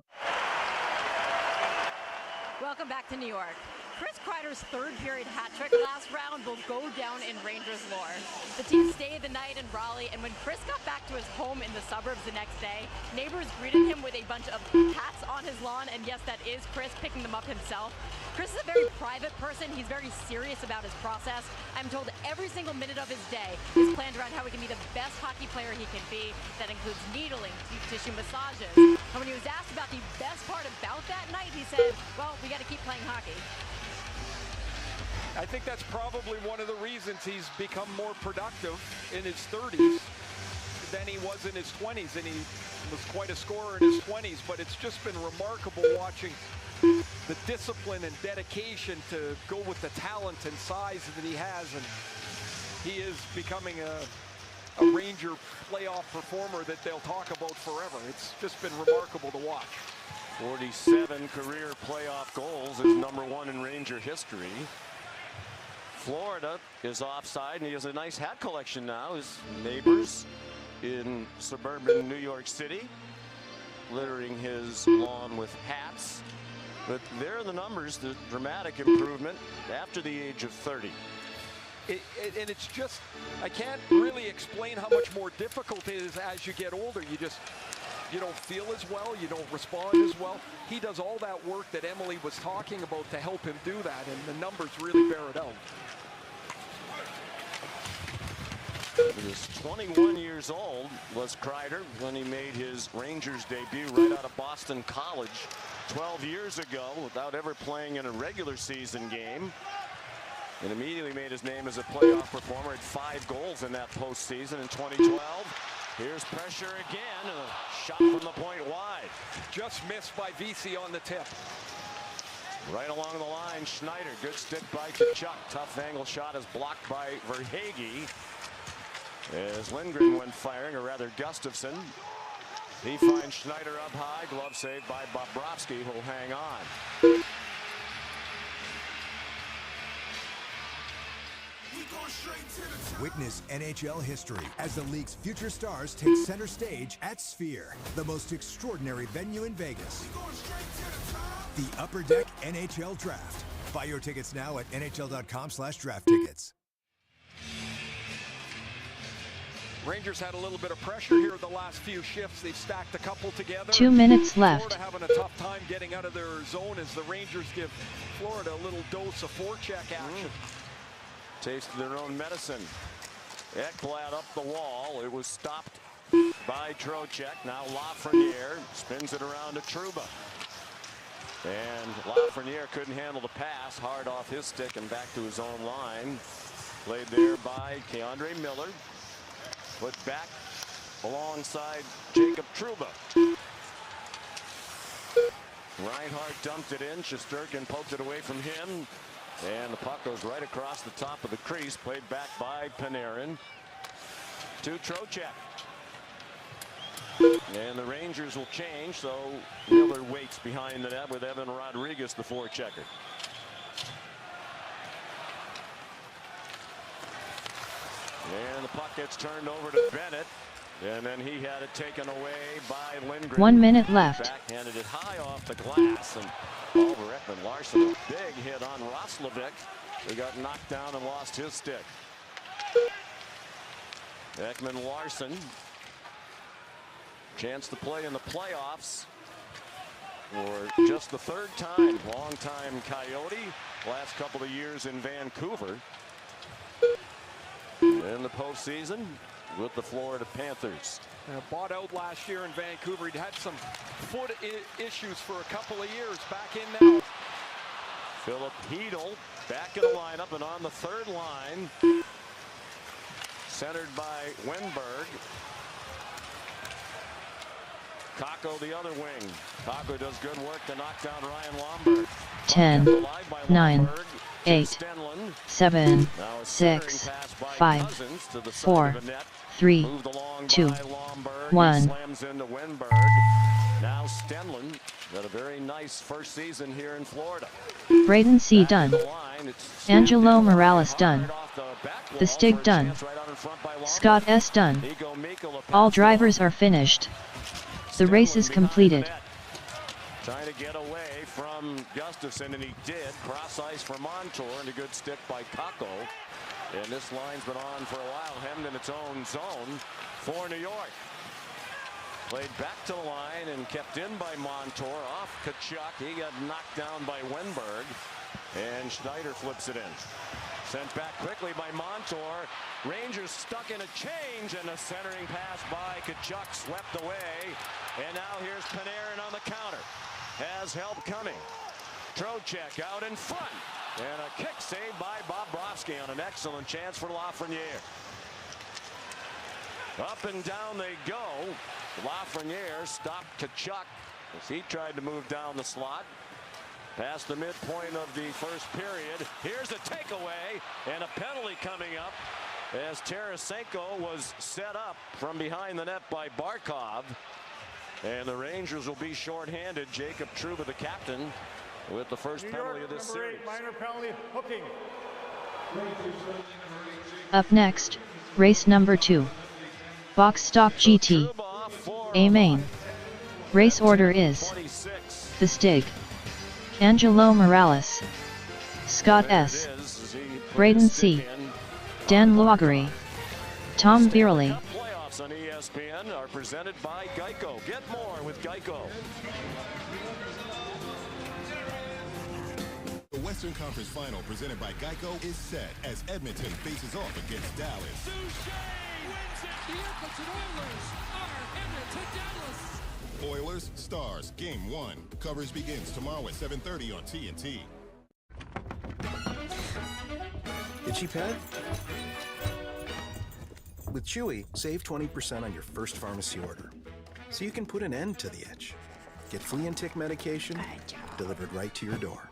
Welcome back to New York. Chris Kreider's third period hat trick last round will go down in Rangers lore. The team stayed the night in Raleigh, and when Chris got back to his home in the suburbs the next day, neighbors greeted him with a bunch of hats on his lawn, and yes, that is Chris picking them up himself. Chris is a very private person. He's very serious about his process. I'm told every single minute of his day is planned around how he can be the best hockey player he can be. That includes needling, deep tissue massages. And when he was asked about the best part about that night, he said, well, we got to keep playing hockey.
I think that's probably one of the reasons he's become more productive in his 30s than he was in his 20s, and he was quite a scorer in his 20s, but it's just been remarkable watching the discipline and dedication to go with the talent and size that he has, and he is becoming a Ranger playoff performer that they'll talk about forever. It's just been remarkable to watch.
47 career playoff goals is #1 in Ranger history. Florida is offside, and he has a nice hat collection now. His neighbors in suburban New York City littering his lawn with hats. But there are the numbers, the dramatic improvement after the age of 30.
And it's just, I can't really explain how much more difficult it is as you get older. You don't feel as well, you don't respond as well. He does all that work that Emily was talking about to help him do that, and the numbers really bear it out.
He was 21 years old, was Kreider, when he made his Rangers debut right out of Boston College 12 years ago without ever playing in a regular season game. And immediately made his name as a playoff performer, had 5 goals in that postseason in 2012. Here's pressure again, and a shot from the point wide.
Just missed by VC on the tip.
Right along the line, Schneider, good stick by Kachuk. Tough angle shot is blocked by Verhaeghe. As Lindgren went firing, or rather Gustafsson. He finds Schneider up high, glove saved by Bobrovsky, who'll hang on.
Witness NHL history as the league's future stars take center stage at Sphere, the most extraordinary venue in Vegas. The Upper Deck NHL Draft. Buy your tickets now at nhl.com/draft tickets.
Rangers had a little bit of pressure here the last few shifts. They've stacked a couple together.
2 minutes left.
Florida having a tough time getting out of their zone as the Rangers give Florida a little dose of forecheck action.
Tasted their own medicine. Ekblad up the wall. It was stopped by Trocheck. Now Lafreniere spins it around to Trouba. And Lafreniere couldn't handle the pass. Hard off his stick and back to his own line. Played there by Keandre Miller. Put back alongside Jacob Trouba. Reinhart dumped it in. Shesterkin poked it away from him. And the puck goes right across the top of the crease. Played back by Panarin to Trocheck. And the Rangers will change, so Miller waits behind the net with Evan Rodriguez, the forechecker. And the puck gets turned over to Bennett. And then he had it taken away by Lindgren.
1 minute left.
Backhanded it high off the glass. And over Ekman Larson, a big hit on Roslovic. He got knocked down and lost his stick. Ekman Larson. Chance to play in the playoffs for just the third time. Long-time Coyote. Last couple of years in Vancouver. In the postseason with the Florida Panthers.
Bought out last year in Vancouver. He'd had some foot issues for a couple of years. Back in now.
Philip Hedl back in the lineup and on the third line. Centered by Wenberg. Kakko the other wing. Kakko does good work to knock down Ryan Lomberg.
10, 9, 8, 7, 6, 5, 4, 3, 2, 1.
Slams into Wenberg. Now Stenlund got a very nice first season here in Florida.
Braden C. done. Angelo Morales done. The Stig done. Scott S. done. All drivers are finished. The race is completed.
Trying to get away from Gustafson, and he did. Cross ice for Montour, and a good stick by Kakko. And this line's been on for a while, hemmed in its own zone for New York. Played back to the line and kept in by Montour. Off Tkachuk. He got knocked down by Wenberg. And Schneider flips it in. Sent back quickly by Montour. Rangers stuck in a change, and a centering pass by Tkachuk swept away. And now here's Panarin on the counter. Has help coming. Trocheck out in front. And a kick saved by Bobrovsky on an excellent chance for Lafreniere. Up and down they go. Lafreniere stopped Tkachuk as he tried to move down the slot. Past the midpoint of the first period. Here's a takeaway and a penalty coming up as Tarasenko was set up from behind the net by Barkov. And the Rangers will be shorthanded. Jacob Trouba, the captain, with the first penalty of this series.
Minor penalty, hooking.
Up next, race number 2. Box Stock GT. A main. Race order is The Stig, Angelo Morales, Scott S, Braden C, Dan Luagari, Tom Birley.
Playoffs on ESPN are presented by Geico. Get more with Geico.
The Western Conference Final presented by Geico is set as Edmonton faces off against Dallas.
Wins it. The Edmonton Oilers are Edmonton Dallas.
Oilers Stars Game 1. Coverage begins tomorrow at 7:30 on TNT.
Itchy pad? With Chewy, save 20% on your first pharmacy order, so you can put an end to the itch. Get flea and tick medication delivered right to your door.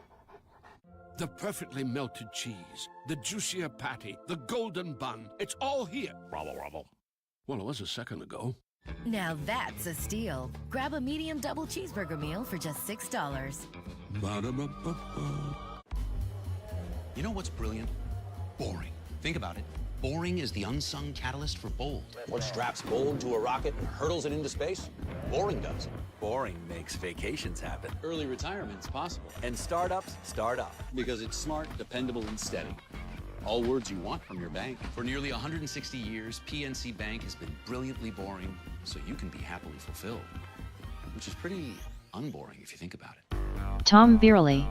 The perfectly melted cheese, the juicier patty, the golden bun. It's all here. Bravo, bravo. Well, it was a second ago.
Now that's a steal. Grab a medium double cheeseburger meal for just $6.
Ba-da-ba-ba-ba.
You know what's brilliant? Boring. Think about it. Boring is the unsung catalyst for bold.
What straps bold to a rocket and hurtles it into space? Boring does.
Boring makes vacations happen.
Early retirement's possible.
And startups start up.
Because it's smart, dependable, and steady. All words you want from your bank. For nearly 160 years, PNC Bank has been brilliantly boring, so you can be happily fulfilled. Which is pretty unboring if you think about it.
Tom Birley.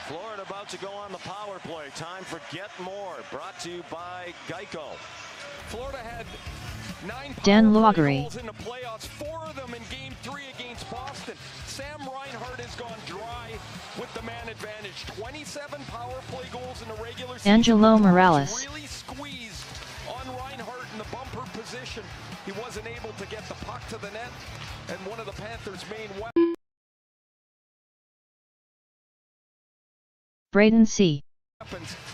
Florida about to go on the power play. Time for Get More, brought to you by Geico.
Florida had 9
Dan
power play
Luagari.
goals in the playoffs, 4 of them in Game 3 against Boston. Sam Reinhart has gone dry with the man advantage. 27 power play goals in the regular season.
Angelo Morales.
Really squeezed on Reinhart in the bumper position. He wasn't able to get the puck to the net, and one of the Panthers' main weapons.
Braden C.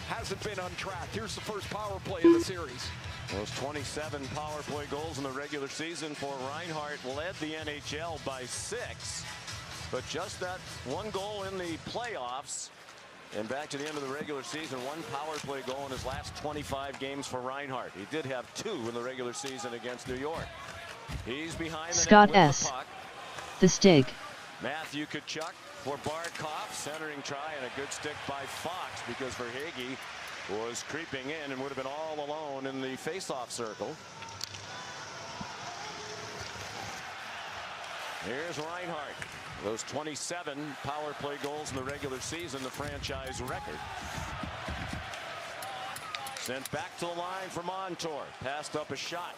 Hasn't been on track. Here's the first power play of the series.
Those 27 power play goals in the regular season for Reinhart led the NHL by 6. But just that one goal in the playoffs. And back to the end of the regular season, 1 power play goal in his last 25 games for Reinhart. He did have 2 in the regular season against New York. He's behind the
Scott
net with
S.
the puck.
The Stig.
Matthew Tkachuk for Barkov, centering try, and a good stick by Fox because Verhaeghe was creeping in and would have been all alone in the face-off circle. Here's Reinhart. Those 27 power play goals in the regular season, the franchise record. Sent back to the line for Montour. Passed up a shot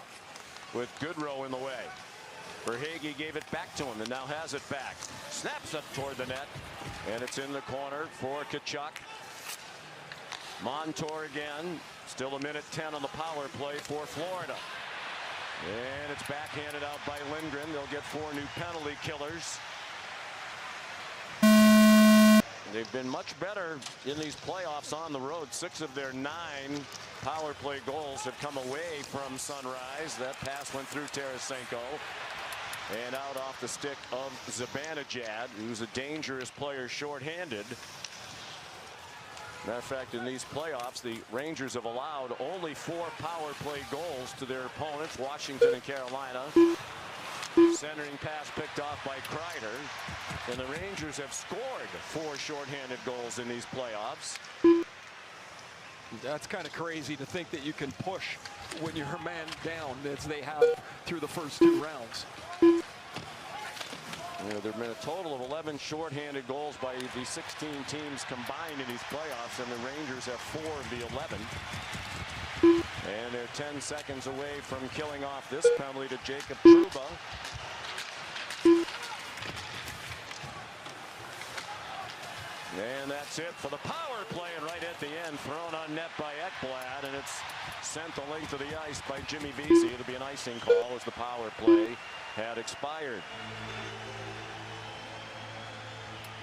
with Goodrow in the way. Verhaeghe gave it back to him and now has it back. Snaps it toward the net, and it's in the corner for Tkachuk. Montour again. Still 1:10 on the power play for Florida. And it's backhanded out by Lindgren. They'll get 4 new penalty killers. They've been much better in these playoffs on the road. 6 of their 9 power play goals have come away from Sunrise. That pass went through Tarasenko and out off the stick of Zibanejad, who's a dangerous player shorthanded. Matter of fact, in these playoffs, the Rangers have allowed only 4 power play goals to their opponents, Washington and Carolina. Centering pass picked off by Kreider. And the Rangers have scored 4 shorthanded goals in these playoffs.
That's kind of crazy to think that you can push when you're a man down, as they have through the first 2 rounds.
There have been a total of 11 shorthanded goals by the 16 teams combined in these playoffs, and the Rangers have 4 of the 11. And they're 10 seconds away from killing off this penalty to Jacob Trouba. And that's it for the power play, and right at the end, thrown on net by Ekblad, and it's sent the length of the ice by Jimmy Vesey. It'll be an icing call as the power play had expired.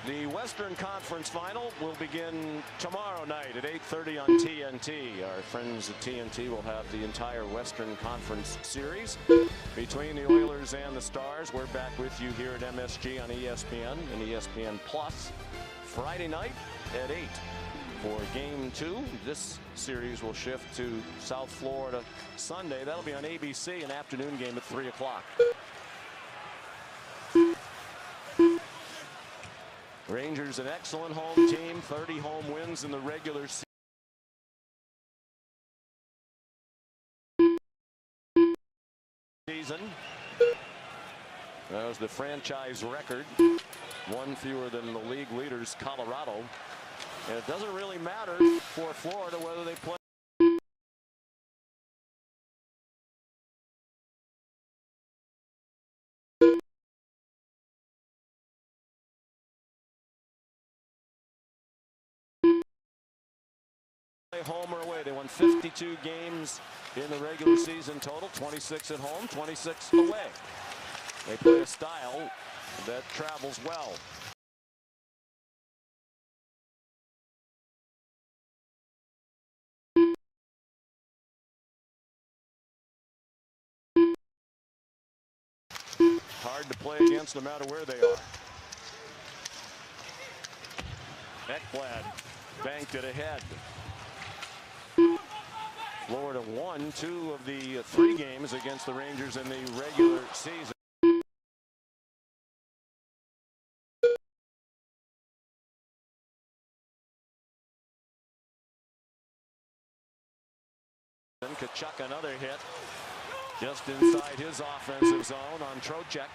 The Western Conference Final will begin tomorrow night at 8:30 on TNT. Our friends at TNT will have the entire Western Conference Series between the Oilers and the Stars. We're back with you here at MSG on ESPN and ESPN Plus Friday night at 8 for Game 2. This series will shift to South Florida Sunday. That'll be on ABC, an afternoon game at 3 o'clock. Rangers an excellent home team, 30 home wins in the regular season. That was the franchise record, 1 fewer than the league leaders Colorado. And it doesn't really matter for Florida whether they play home or away. They won 52 games in the regular season total, 26 at home, 26 away. They play a style that travels well. Hard to play against no matter where they are. Ekblad banked it ahead. Florida won 2 of the 3 games against the Rangers in the regular season. Tkachuk another hit just inside his offensive zone on Trocheck.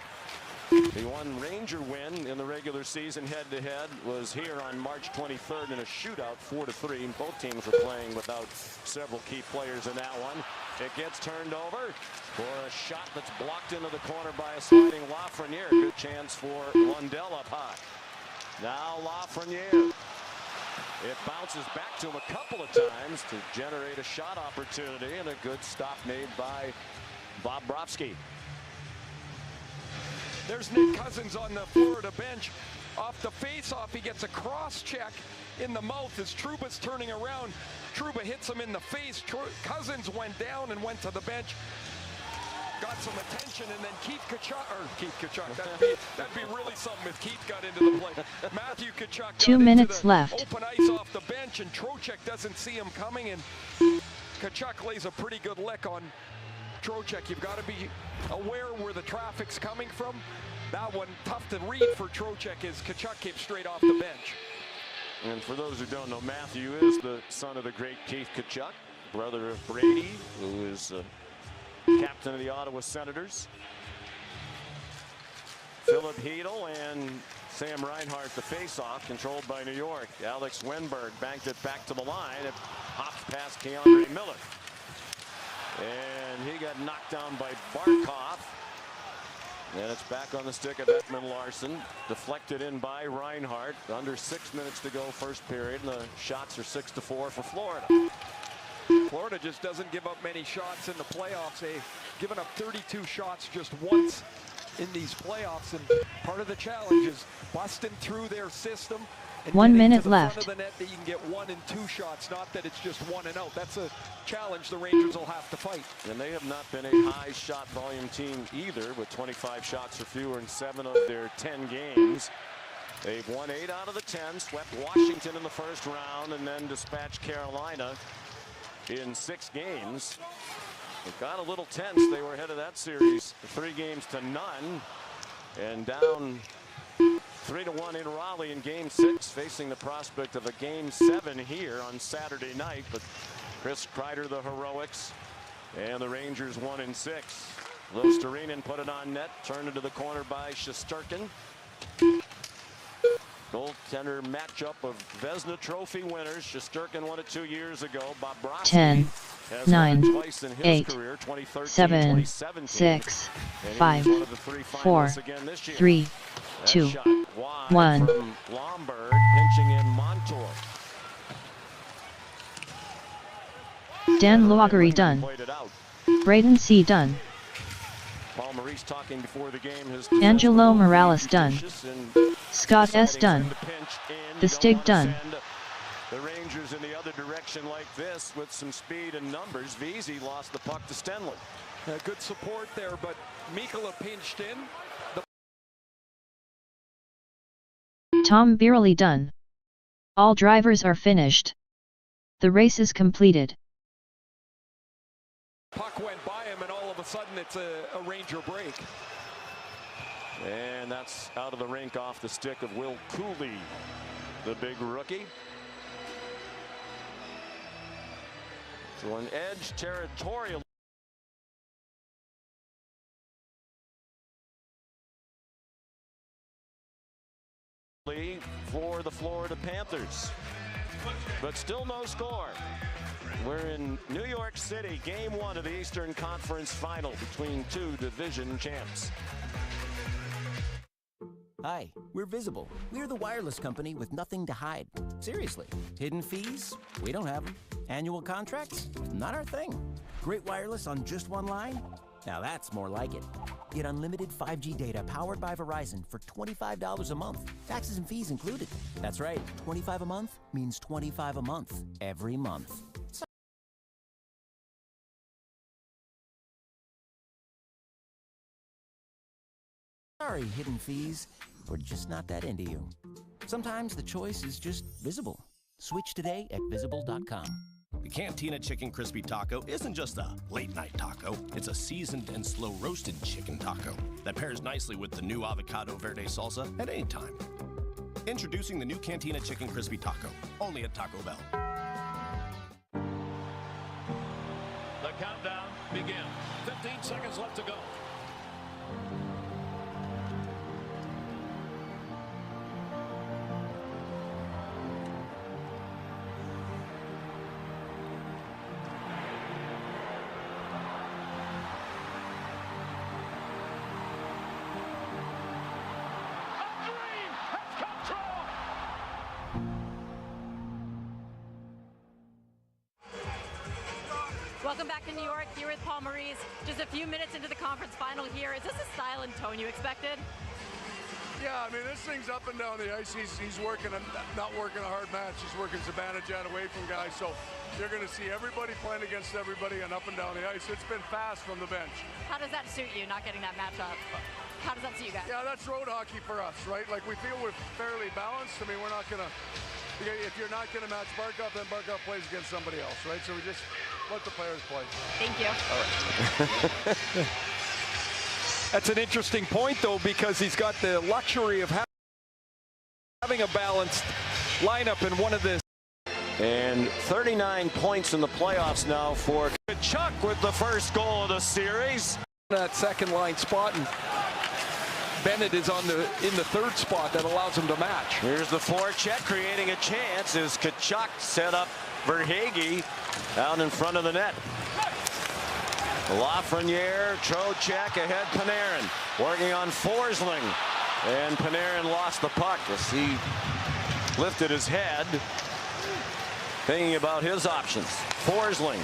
The one Ranger win in the regular season head-to-head was here on March 23rd in a shootout, 4-3. Both teams were playing without several key players in that one. It gets turned over for a shot that's blocked into the corner by a sliding Lafreniere. Good chance for Lundell up high. Now Lafreniere. It bounces back to him a couple of times to generate a shot opportunity, and a good stop made by Bobrovsky.
There's Nick Cousins on the Florida bench. Off the face-off, he gets a cross-check in the mouth as Trouba's turning around. Trouba hits him in the face. Cousins went down and went to the bench. Got some attention, and then Keith Tkachuk, that'd be really something if Keith got into the play. Matthew Tkachuk
2 minutes left.
Open ice off the bench, and Trocheck doesn't see him coming, and Tkachuk lays a pretty good lick on Trocheck. You've got to be aware where the traffic's coming from. That one, tough to read for Trocheck as Tkachuk came straight off the bench.
And for those who don't know, Matthew is the son of the great Keith Tkachuk, brother of Brady, who is captain of the Ottawa Senators. Philip Hedel and Sam Reinhart, the face-off, controlled by New York. Alex Wenberg banked it back to the line. It hopped past Keandre Miller. And he got knocked down by Barkov. And it's back on the stick of Ekman Larson. Deflected in by Reinhart. Under 6 minutes to go first period. And the shots are 6-4 for Florida.
Florida just doesn't give up many shots in the playoffs. They've given up 32 shots just once in these playoffs, and part of the challenge is busting through their system and
1 minute
to the
left.
front of the net that you can get 1 and 2 shots, not that it's just 1 and out. That's a challenge the Rangers will have to fight.
And they have not been a high shot volume team either, with 25 shots or fewer in 7 of their 10 games. They've won 8 out of the 10, swept Washington in the first round, and then dispatched Carolina in 6 games. It got a little tense. They were ahead of that series 3-0 and down 3-1 in Raleigh in game 6, facing the prospect of a game 7 here on Saturday night. But Chris Kreider, the heroics, and the Rangers 1-6. Luostarinen put it on net, turned into the corner by Shesterkin. Goaltender matchup of Vezina Trophy winners. Shesterkin won it 2 years ago. Bobrovsky
10,
has
9,
won it twice in his
8,
career, 2013,
7,
2017.
6,
And he
5,
was one of the 3
4,
finalists again this year.
3,
That
2,
shot wide
1.
from Lomberg, pinching in Montour.
Dan Loughery done.
Played it out.
Braden C. done.
Paul Maurice talking before the game. His
Angelo Morales done. Scott S. done. The Stig done.
The Rangers in the other direction like this with some speed and numbers. Vesey lost the puck to Stenley.
Good support there, but Mikkola pinched in.
Tom Birley done. All drivers are finished. The race is completed.
Puck went by him, and all of a sudden it's a Ranger break.
And that's out of the rink off the stick of Will Cooley, the big rookie. So an edge territorial. For the Florida Panthers, but still no score. We're in New York City, game 1 of the Eastern Conference Final between 2 division champs.
Hi, we're Visible. We're the wireless company with nothing to hide. Seriously, hidden fees? We don't have them. Annual contracts? Not our thing. Great wireless on just one line? Now that's more like it. Get unlimited 5G data powered by Verizon for $25 a month. Taxes and fees included. That's right, 25 a month means 25 a month, every month. Sorry, hidden fees. We're just not that into you. Sometimes the choice is just Visible. Switch today at Visible.com.
The Cantina Chicken Crispy Taco isn't just a late-night taco. It's a seasoned and slow-roasted chicken taco that pairs nicely with the new avocado verde salsa at any time. Introducing the new Cantina Chicken Crispy Taco, only at Taco Bell.
The countdown begins. 15 seconds left to go.
Welcome back to New York, here with Paul Maurice. Just a few minutes into the conference final here. Is this a style and tone you expected?
Yeah, I mean, this thing's up and down the ice. He's working, not working a hard match. He's working Zibanejad away from guys. So you're going to see everybody playing against everybody and up and down the ice. It's been fast from the bench.
How does that suit you, not getting that matchup? How does that see you guys?
Yeah, that's road hockey for us, right? Like, we feel we're fairly balanced. I mean, we're not going to, if you're not going to match Barkov, then Barkov plays against somebody else, right? So we just let the players play.
Thank you.
All right.
That's an interesting point, though, because he's got the luxury of having a balanced lineup in one of the...
And 39 points in the playoffs now for Tkachuk with the first goal of the series.
That second line spot, and Bennett is in the third spot that allows him to match.
Here's the forecheck, creating a chance as Tkachuk set up Verhaeghe out in front of the net. Lafreniere, Trocheck ahead, Panarin working on Forsling, and Panarin lost the puck as he lifted his head, thinking about his options. Forsling,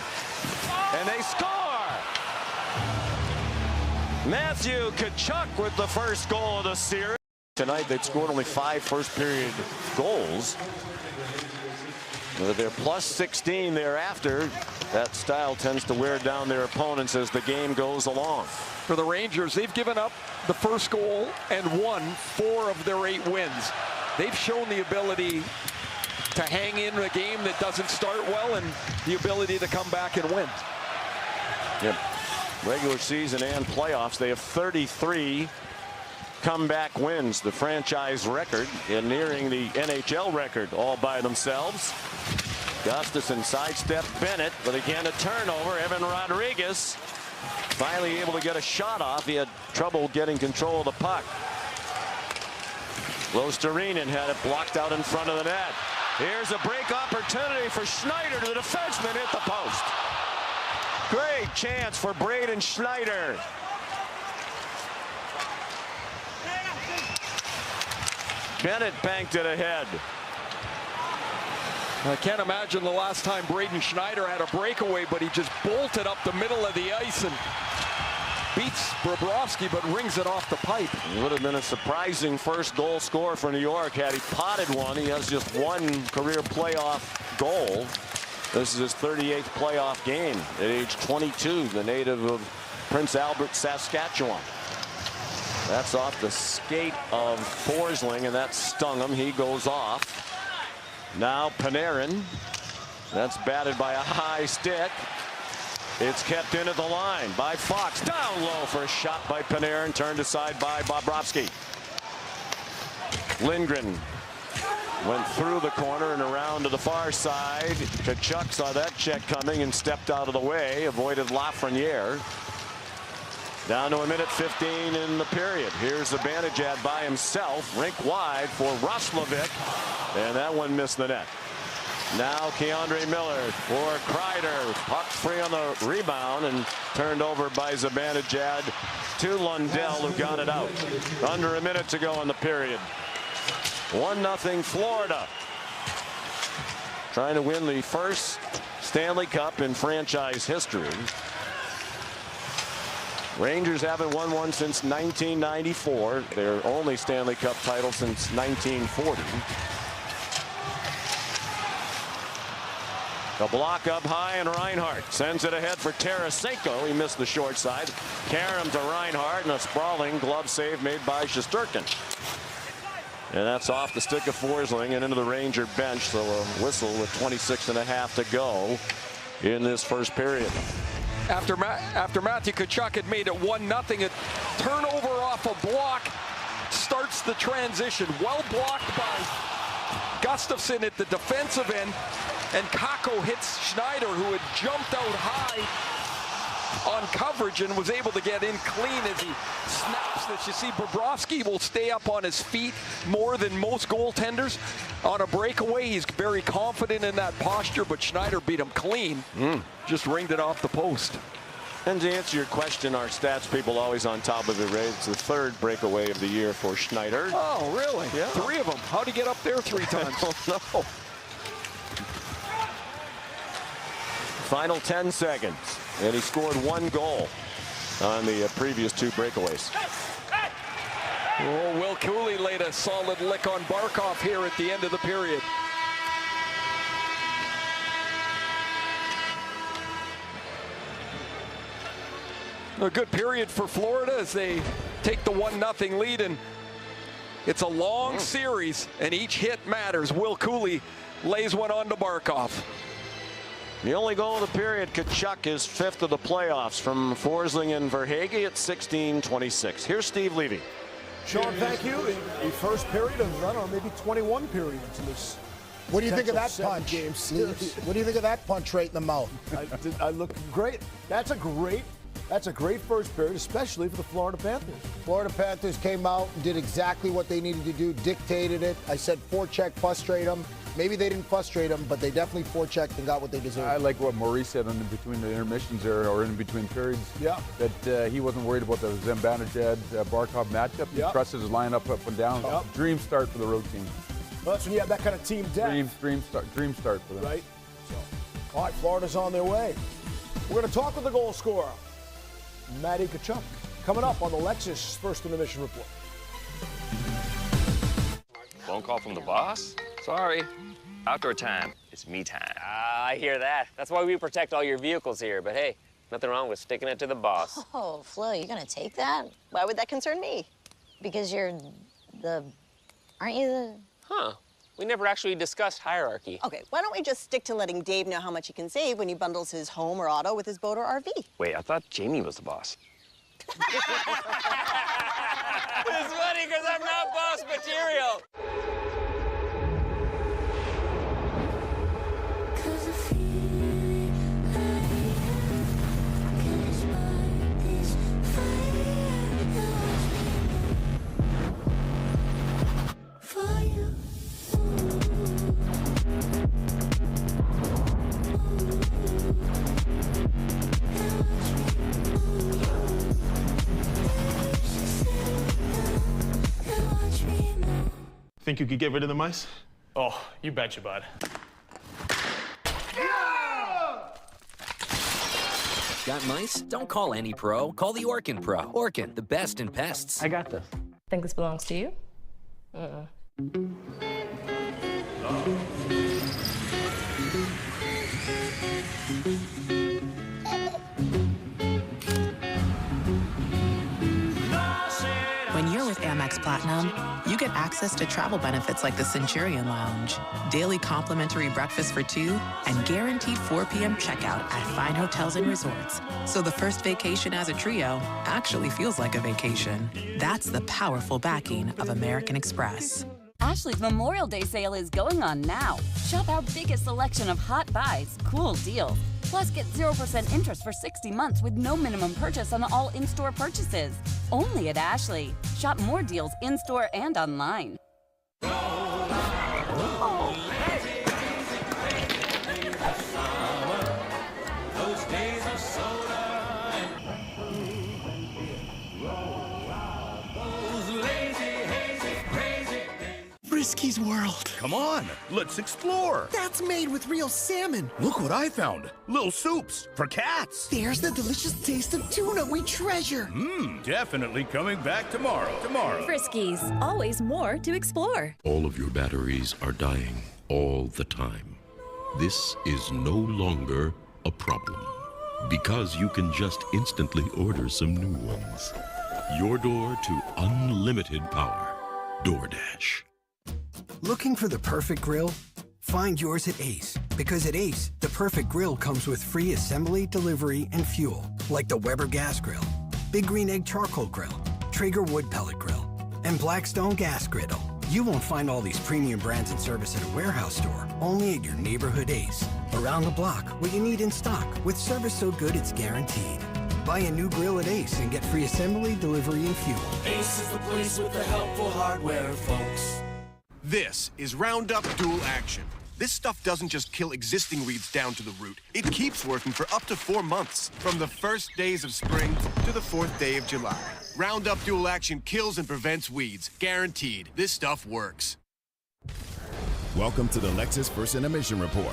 and they score! Matthew Tkachuk with the first goal of the series. Tonight they'd scored only 5 first-period goals. They're plus 16 thereafter. That style tends to wear down their opponents as the game goes along.
For the Rangers, they've given up the first goal and won 4 of their 8 wins. They've shown the ability to hang in a game that doesn't start well and the ability to come back and win.
Yep. Regular season and playoffs, they have 33 comeback wins, the franchise record, and nearing the NHL record all by themselves. Gustafsson sidestepped Bennett, but again a turnover. Evan Rodriguez finally able to get a shot off. He had trouble getting control of the puck. Losterinen had it blocked out in front of the net. Here's a break opportunity for Schneider to the defenseman, hit the post. Great chance for Braden Schneider. Bennett banked it ahead.
I can't imagine the last time Braden Schneider had a breakaway, but he just bolted up the middle of the ice and beats Bobrovsky, but rings it off the pipe.
It would have been a surprising first goal score for New York had he potted one. He has just 1 career playoff goal. This is his 38th playoff game at age 22, the native of Prince Albert, Saskatchewan. That's off the skate of Forsling, and that stung him. He goes off. Now Panarin. That's batted by a high stick. It's kept in at the line by Fox. Down low for a shot by Panarin, turned aside by Bobrovsky. Lindgren went through the corner and around to the far side. Tkachuk saw that check coming and stepped out of the way, avoided Lafreniere. Down to 1:15 in the period. Here's Zibanejad by himself, rink wide for Roslovic, and that one missed the net. Now Keandre Miller for Kreider. Puck free on the rebound and turned over by Zibanejad to Lundell, who got it out. Under a minute to go in the period. 1-0 Florida. Trying to win the first Stanley Cup in franchise history. Rangers haven't won one since 1994. Their only Stanley Cup title since 1940. The block up high, and Reinhart sends it ahead for Tarasenko. He missed the short side. Karam to Reinhart, and a sprawling glove save made by Shesterkin. And that's off the stick of Forsling and into the Ranger bench. So a whistle with 26.5 to go in this first period.
After Matthew Tkachuk had made it 1-0, a turnover off a block starts the transition. Well blocked by Gustafsson at the defensive end, and Kakko hits Schneider, who had jumped out high on coverage and was able to get in clean as he snaps this. You see, Bobrovsky will stay up on his feet more than most goaltenders. On a breakaway, he's very confident in that posture, but Schneider beat him clean. Just ringed it off the post.
And to answer your question, our stats people always on top of it, Ray. It's the 3rd breakaway of the year for Schneider.
Oh, really?
Yeah.
3 of them. How'd he get up there 3 times?
I don't know. Final 10 seconds, and he scored 1 goal on the previous 2 breakaways.
Oh, Will Cooley laid a solid lick on Barkov here at the end of the period. A good period for Florida as they take the 1-0 lead, and it's a long series, and each hit matters. Will Cooley lays one on to Barkov.
The only goal of the period, Kachuk is 5th of the playoffs from Forsling and Verhaeghe at 16-26. Here's Steve Levy.
Sean, thank you. The first period of, I don't know, maybe 21 periods in this.
What do you think of that punch?
Game series.
What do you think of that punch right in the mouth?
I look great. That's a great first period, especially for the Florida Panthers.
Florida Panthers came out and did exactly what they needed to do, dictated it. I said forecheck, frustrate them. Maybe they didn't frustrate them, but they definitely forechecked and got what they deserved.
I like what Maurice said in between the intermissions there, or in between periods.
Yeah.
That he wasn't worried about the Zibanejad Barkov matchup. He trusted his lineup up and down.
Yep.
Dream start for the road team.
Well, that's when you have that kind of team depth.
Dream start for them.
Right. So, all right, Florida's on their way. We're going to talk with the goal scorer, Matty Kachuk, coming up on the Lexus First Intermission Report.
Phone call from the boss? Sorry. Outdoor time. It's me time.
I hear that. That's why we protect all your vehicles here. But hey, nothing wrong with sticking it to the boss.
Oh, Flo, you gonna take that? Why would that concern me? Because aren't you the...
Huh. We never actually discussed hierarchy.
Okay, why don't we just stick to letting Dave know how much he can save when he bundles his home or auto with his boat or RV?
Wait, I thought Jamie was the boss.
It's funny because I'm not boss material.
Think you could get rid of the mice?
Oh, you betcha, bud.
Got mice? Don't call any pro. Call the Orkin Pro. Orkin, the best in pests.
I got this.
Think this belongs to you?
When you're with Amex Platinum, you get access to travel benefits like the Centurion Lounge, daily complimentary breakfast for 2, and guaranteed 4 p.m. checkout at fine hotels and resorts. So the first vacation as a trio actually feels like a vacation. That's the powerful backing of American Express.
Ashley's Memorial Day sale is going on now. Shop our biggest selection of hot buys, cool deals. Plus, get 0% interest for 60 months with no minimum purchase on all in-store purchases. Only at Ashley. Shop more deals in-store and online.
Frisky's World.
Come on, let's explore.
That's made with real salmon.
Look what I found. Little soups for cats.
There's the delicious taste of tuna we treasure.
Definitely coming back tomorrow.
Friskies, always more to explore.
All of your batteries are dying all the time. This is no longer a problem because you can just instantly order some new ones. Your door to unlimited power. DoorDash.
Looking for the perfect grill? Find yours at Ace. Because at Ace, the perfect grill comes with free assembly, delivery, and fuel. Like the Weber Gas Grill, Big Green Egg Charcoal Grill, Traeger Wood Pellet Grill, and Blackstone Gas Griddle. You won't find all these premium brands and service at a warehouse store, only at your neighborhood Ace. Around the block, what you need in stock, with service so good it's guaranteed. Buy a new grill at Ace and get free assembly, delivery, and fuel.
Ace is the place with the helpful hardware, folks.
This is Roundup Dual Action. This stuff doesn't just kill existing weeds down to the root. It keeps working for up to 4 months, from the first days of spring to the 4th day of July. Roundup Dual Action kills and prevents weeds. Guaranteed. This stuff works.
Welcome to the Lexus First Intermission Report.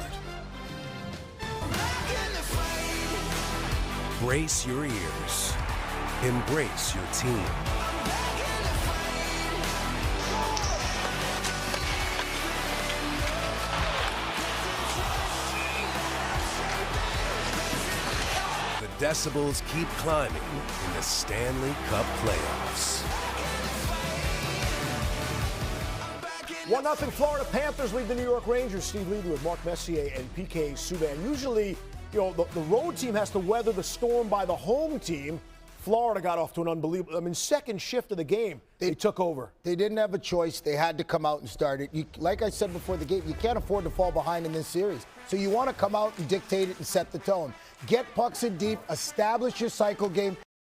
Brace your ears. Embrace your team.
decibels keep climbing in the Stanley Cup playoffs.
1-0 Florida Panthers lead the New York Rangers. Steve Levy with Mark Messier and PK Subban. Usually, the road team has to weather the storm by the home team. Florida got off to an unbelievable, second shift of the game, they took over.
They didn't have a choice. They had to come out and start it. Like I said before the game, you can't afford to fall behind in this series. So you want to come out and dictate it and set the tone. Get pucks in deep, establish your cycle game.